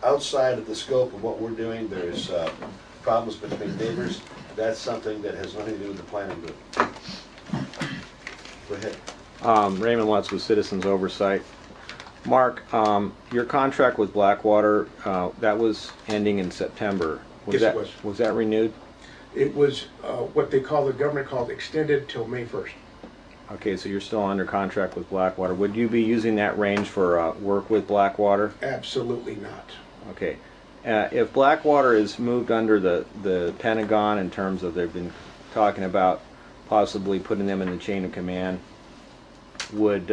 outside of the scope of what we're doing, there's problems between neighbors. That's something that has nothing to do with the planning group. Go ahead. Raymond Lutz with Citizens Oversight. Mark, your contract with Blackwater, that was ending in September. Yes, it was. Was that renewed? It was what the government called extended till May 1st. Okay, so you're still under contract with Blackwater. Would you be using that range for work with Blackwater? Absolutely not. Okay. If Blackwater is moved under the Pentagon in terms of they've been talking about possibly putting them in the chain of command, would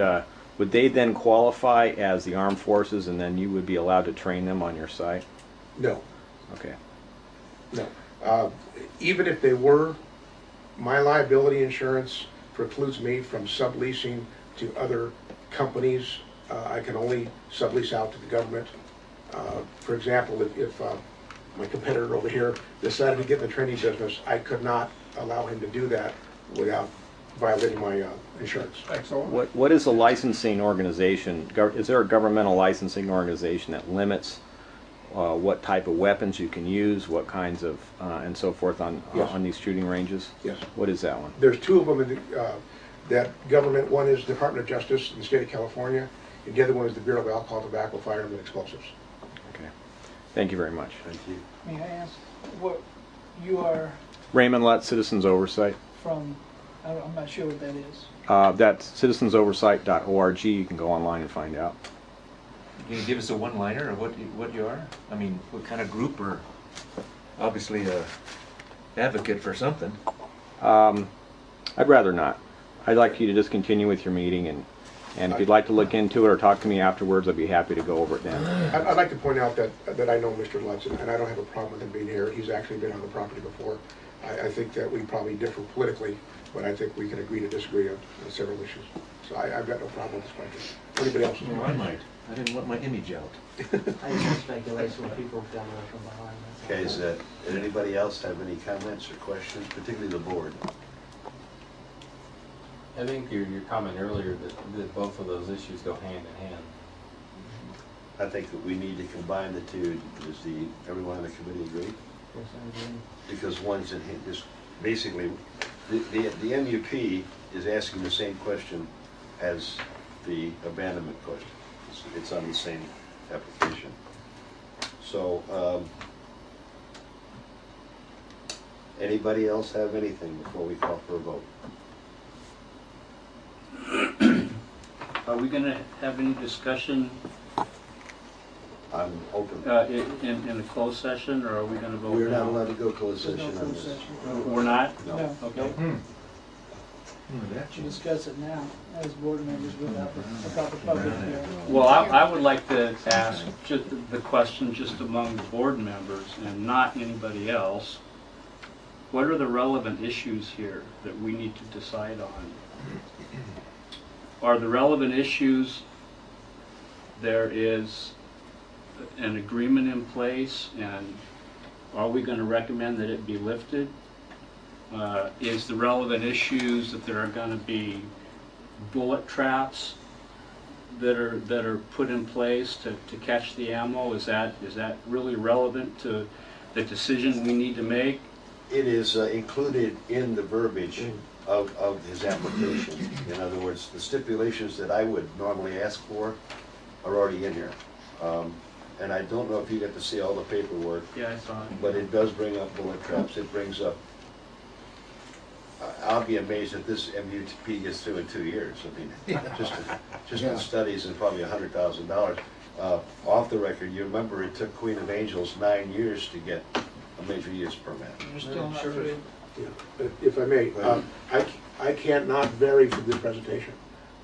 they then qualify as the armed forces, and then you would be allowed to train them on your site? No. Okay. No. Even if they were, my liability insurance precludes me from subleasing to other companies. I can only sublease out to the government. For example, if my competitor over here decided to get in the training business, I could not allow him to do that without violating my insurance. What is a licensing organization? Is there a governmental licensing organization that limits what type of weapons you can use, what kinds of, and so forth Yes. on these shooting ranges? Yes. What is that one? There's two of them in that government. One is Department of Justice in the state of California, and the other one is the Bureau of Alcohol, Tobacco, Firearms, and Explosives. Okay. Thank you very much. Thank you. May I ask, what, you are Raymond Lutt, Citizens Oversight. from, I'm not sure what that is. That's citizensoversight.org. You can go online and find out. Can you give us a one-liner of what you are? I mean, what kind of group, or obviously a advocate for something? I'd rather not. I'd like you to just continue with your meeting, and if you'd like to look into it or talk to me afterwards, I'd be happy to go over it then. I'd like to point out that I know Mr. Lutz, and I don't have a problem with him being here. He's actually been on the property before. I think that we probably differ politically, but I think we can agree to disagree on several issues. So I've got no problem with this question. Anybody else? Well, I might. I didn't want my image out. I just speculation when people down there from behind. That's all. Okay, does anybody else have any comments or questions, particularly the board? I think your comment earlier that both of those issues go hand in hand. I think that we need to combine the two. Does everyone on the committee agree? Yes, I agree. Because one's in, just basically, the MUP is asking the same question as the abandonment question. It's on the same application. So, anybody else have anything before we call for a vote? Are we gonna have any discussion I'm open. in a closed session, or are we gonna vote We're not now? allowed to go closed There's no session on closed this. session. We're not? No. Okay. To discuss it now as board members without the public here. Well, I would like to ask just the question just among the board members and not anybody else. What are the relevant issues here that we need to decide on? Are the relevant issues, there is an agreement in place, and are we going to recommend that it be lifted? Is the relevant issues that there are going to be bullet traps that are put in place to catch the ammo? Is that really relevant to the decision we need to make? It is included in the verbiage of his application. In other words, the stipulations that I would normally ask for are already in here. And I don't know if you get to see all the paperwork, Yeah, I saw it. but it does bring up bullet traps. It brings up, I'll be amazed if this MUP gets through in 2 years. I mean, just in studies and probably $100,000. Off the record, you remember it took Queen of Angels 9 years to get a major use permit. You're still not free. Yeah, if I may, I can't not vary from this presentation.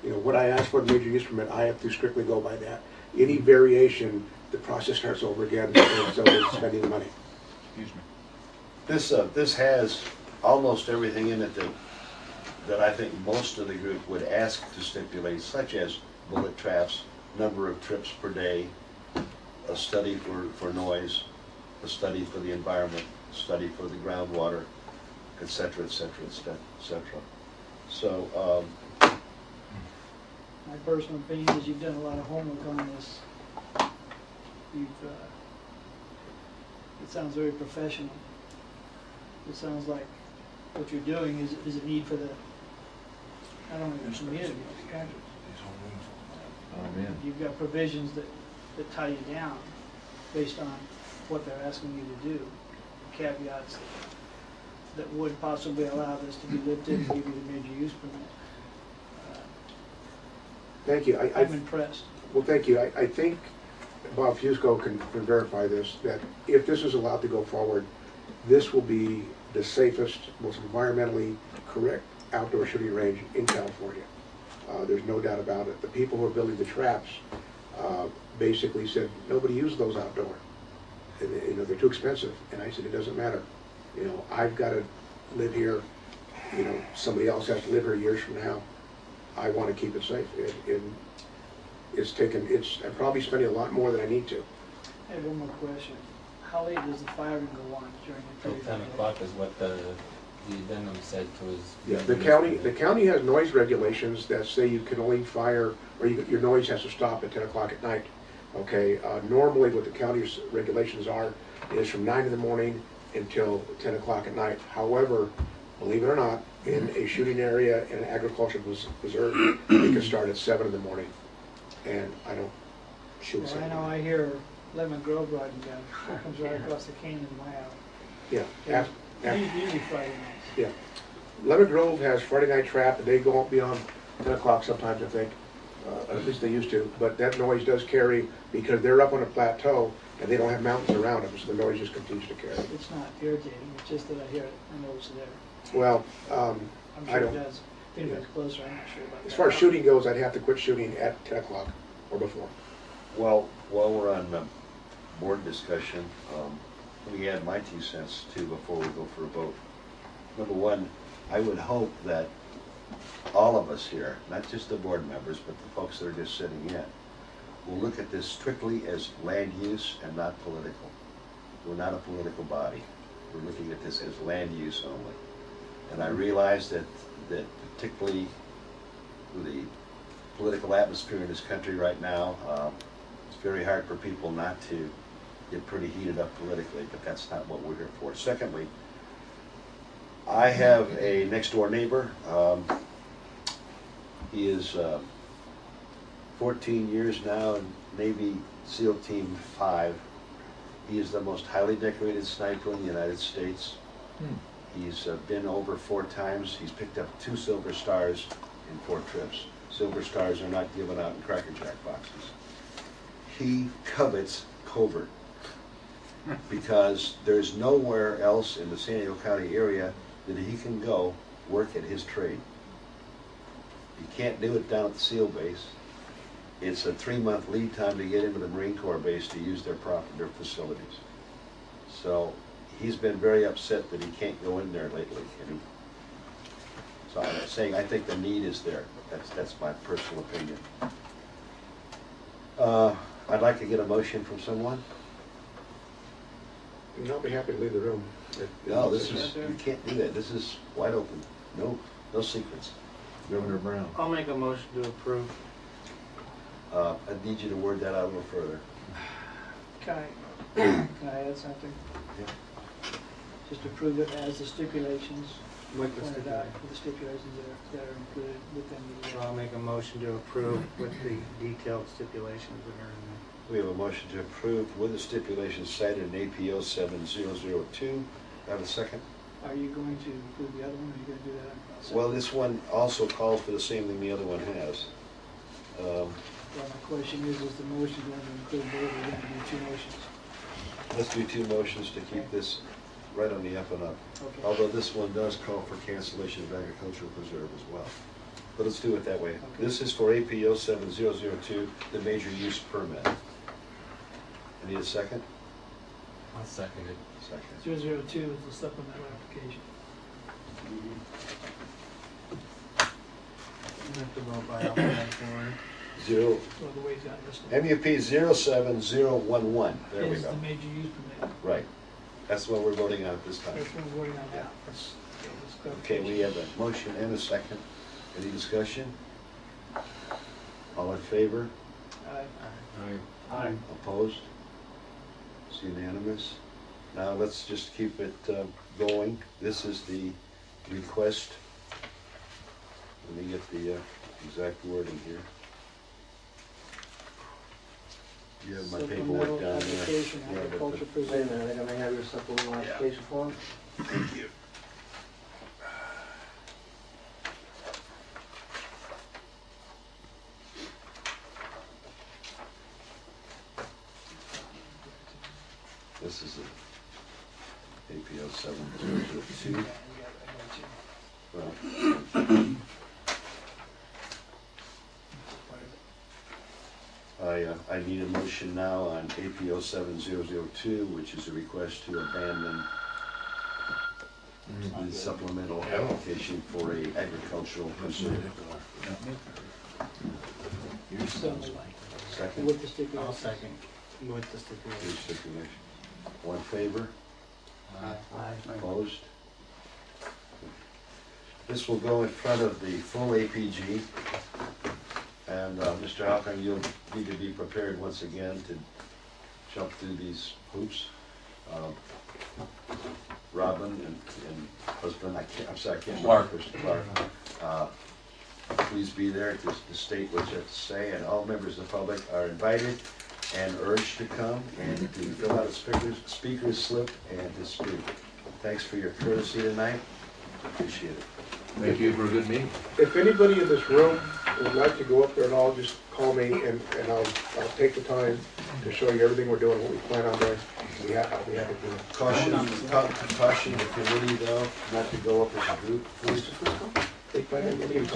You know, what I asked for the major use permit, I have to strictly go by that. Any variation, the process starts over again, and so is spending the money. Excuse me. This has almost everything in it that I think most of the group would ask to stipulate, such as bullet traps, number of trips per day, a study for noise, a study for the environment, a study for the groundwater, et cetera, et cetera, et cetera. So, My personal opinion is you've done a lot of homework on this. It sounds very professional. It sounds like what you're doing is a need for the, not only the community, but the country. Amen. You've got provisions that tie you down based on what they're asking you to do, caveats that would possibly allow this to be lifted and give you the major use permit. Thank you. I'm impressed. Well, thank you. I think Bob Fusco can verify this, that if this is allowed to go forward, this will be the safest, most environmentally correct outdoor shooting range in California. There's no doubt about it. The people who are building the traps basically said, nobody uses those outdoor. And, you know, they're too expensive. And I said, it doesn't matter. You know, I've got to live here. You know, somebody else has to live here years from now. I want to keep it safe. I'm probably spending a lot more than I need to. I have one more question. How late does the firing go on during the Till period? 10 o'clock is what the addendum said to his. Yeah, the county has noise regulations that say you can only fire, or your noise has to stop at 10 o'clock at night. Okay, normally what the county's regulations are is from 9 in the morning until 10 o'clock at night. However, believe it or not, in a shooting area in an agricultural preserve, it can start at 7 in the morning. And I don't shoot Well, I 7. know I hear Lemon Grove riding down, it comes right across the canyon in my house. Yeah. Usually Friday nights. Yeah. Lemon Grove has Friday night trap, and they go up beyond 10 o'clock sometimes, I think. At least they used to. But that noise does carry because they're up on a plateau and they don't have mountains around them, so the noise just continues to carry. It's not irritating, it's just that I hear it, I know it's there. Well, I'm I sure don't. it does. I think it's closer, I'm not sure about that. As far as shooting goes, I'd have to quit shooting at 10 o'clock or before. Well, while we're on board discussion, let me add my 2 cents too before we go for a vote. Number one, I would hope that all of us here, not just the board members, but the folks that are just sitting in, will look at this strictly as land use and not political. We're not a political body. We're looking at this as land use only. And I realize that particularly with the political atmosphere in this country right now, it's very hard for people not to get pretty heated up politically, but that's not what we're here for. Secondly, I have a next door neighbor. He is 14 years now in Navy SEAL Team 5. He is the most highly decorated sniper in the United States. He's been over 4 times. He's picked up 2 silver stars in 4 trips. Silver stars are not given out in Cracker Jack boxes. He covets Covert because there's nowhere else in the San Diego County area that he can go work at his trade. You can't do it down at the SEAL base. It's a 3-month lead time to get into the Marine Corps base to use their facilities. So he's been very upset that he can't go in there lately. So I'm saying I think the need is there. That's my personal opinion. I'd like to get a motion from someone. And I'll be happy to leave the room. No, you can't do that. This is wide open. No secrets. Governor Brown. I'll make a motion to approve. I need you to word that out a little further. Can I add something? Yeah. Just approve it as the stipulations With the pointed out, stipulations. with the stipulations that are included within So I'll make a motion to approve with the detailed stipulations that are in there. We have a motion to approve with the stipulations cited in APO 7002. Have a second? Are you going to include the other one, or are you going to do that? Well, this one also calls for the same thing the other one has. Well, my question is the motion going to include both, or are we going to do 2 motions? Let's do 2 motions to keep this right on the up and up. Okay. Although this one does call for cancellation of agricultural preserve as well. But let's do it that way. Okay. This is for APO 7002, the major use permit. I need a second? I'll second it. Second. 002 is the supplemental application. You have to vote by alphabetical order. Zero. Well, the way it's got listed. MUP 07011. There we Is go. the major use permit. Right. That's what we're voting on at this time. That's what we're voting on now. Okay, we have a motion and a second. Any discussion? All in favor? Aye. Opposed? It's unanimous. Now let's just keep it going. This is the request. Let me get the exact wording here. You have my paperwork down there. Application, Yeah, but agriculture Wait a preserve. minute, I gotta have your supplemental application form. Thank you. This is the APO 7002. Well, I need a motion now on APO 7002, which is a request to abandon the supplemental application for a agricultural preserve. Second? With the stipulation. I'll second with the Your stipulation. stipulation. One favor? Aye. Opposed? This will go in front of the full APG. And Mr. Alpine, you'll need to be prepared once again to jump through these hoops. Robin and husband, I'm sorry, I can't remember. Clark. Please be there to state what you have to say, and all members of the public are invited and urged to come and to fill out a speaker's slip and to speak. Thanks for your courtesy tonight. Appreciate it. Thank you for a good meeting. If anybody in this room would like to go up there and all, just call me and I'll take the time to show you everything we're doing, what we plan on doing. I'll be happy to do it. Caution the committee though, not to go up as a group, please. Take my name,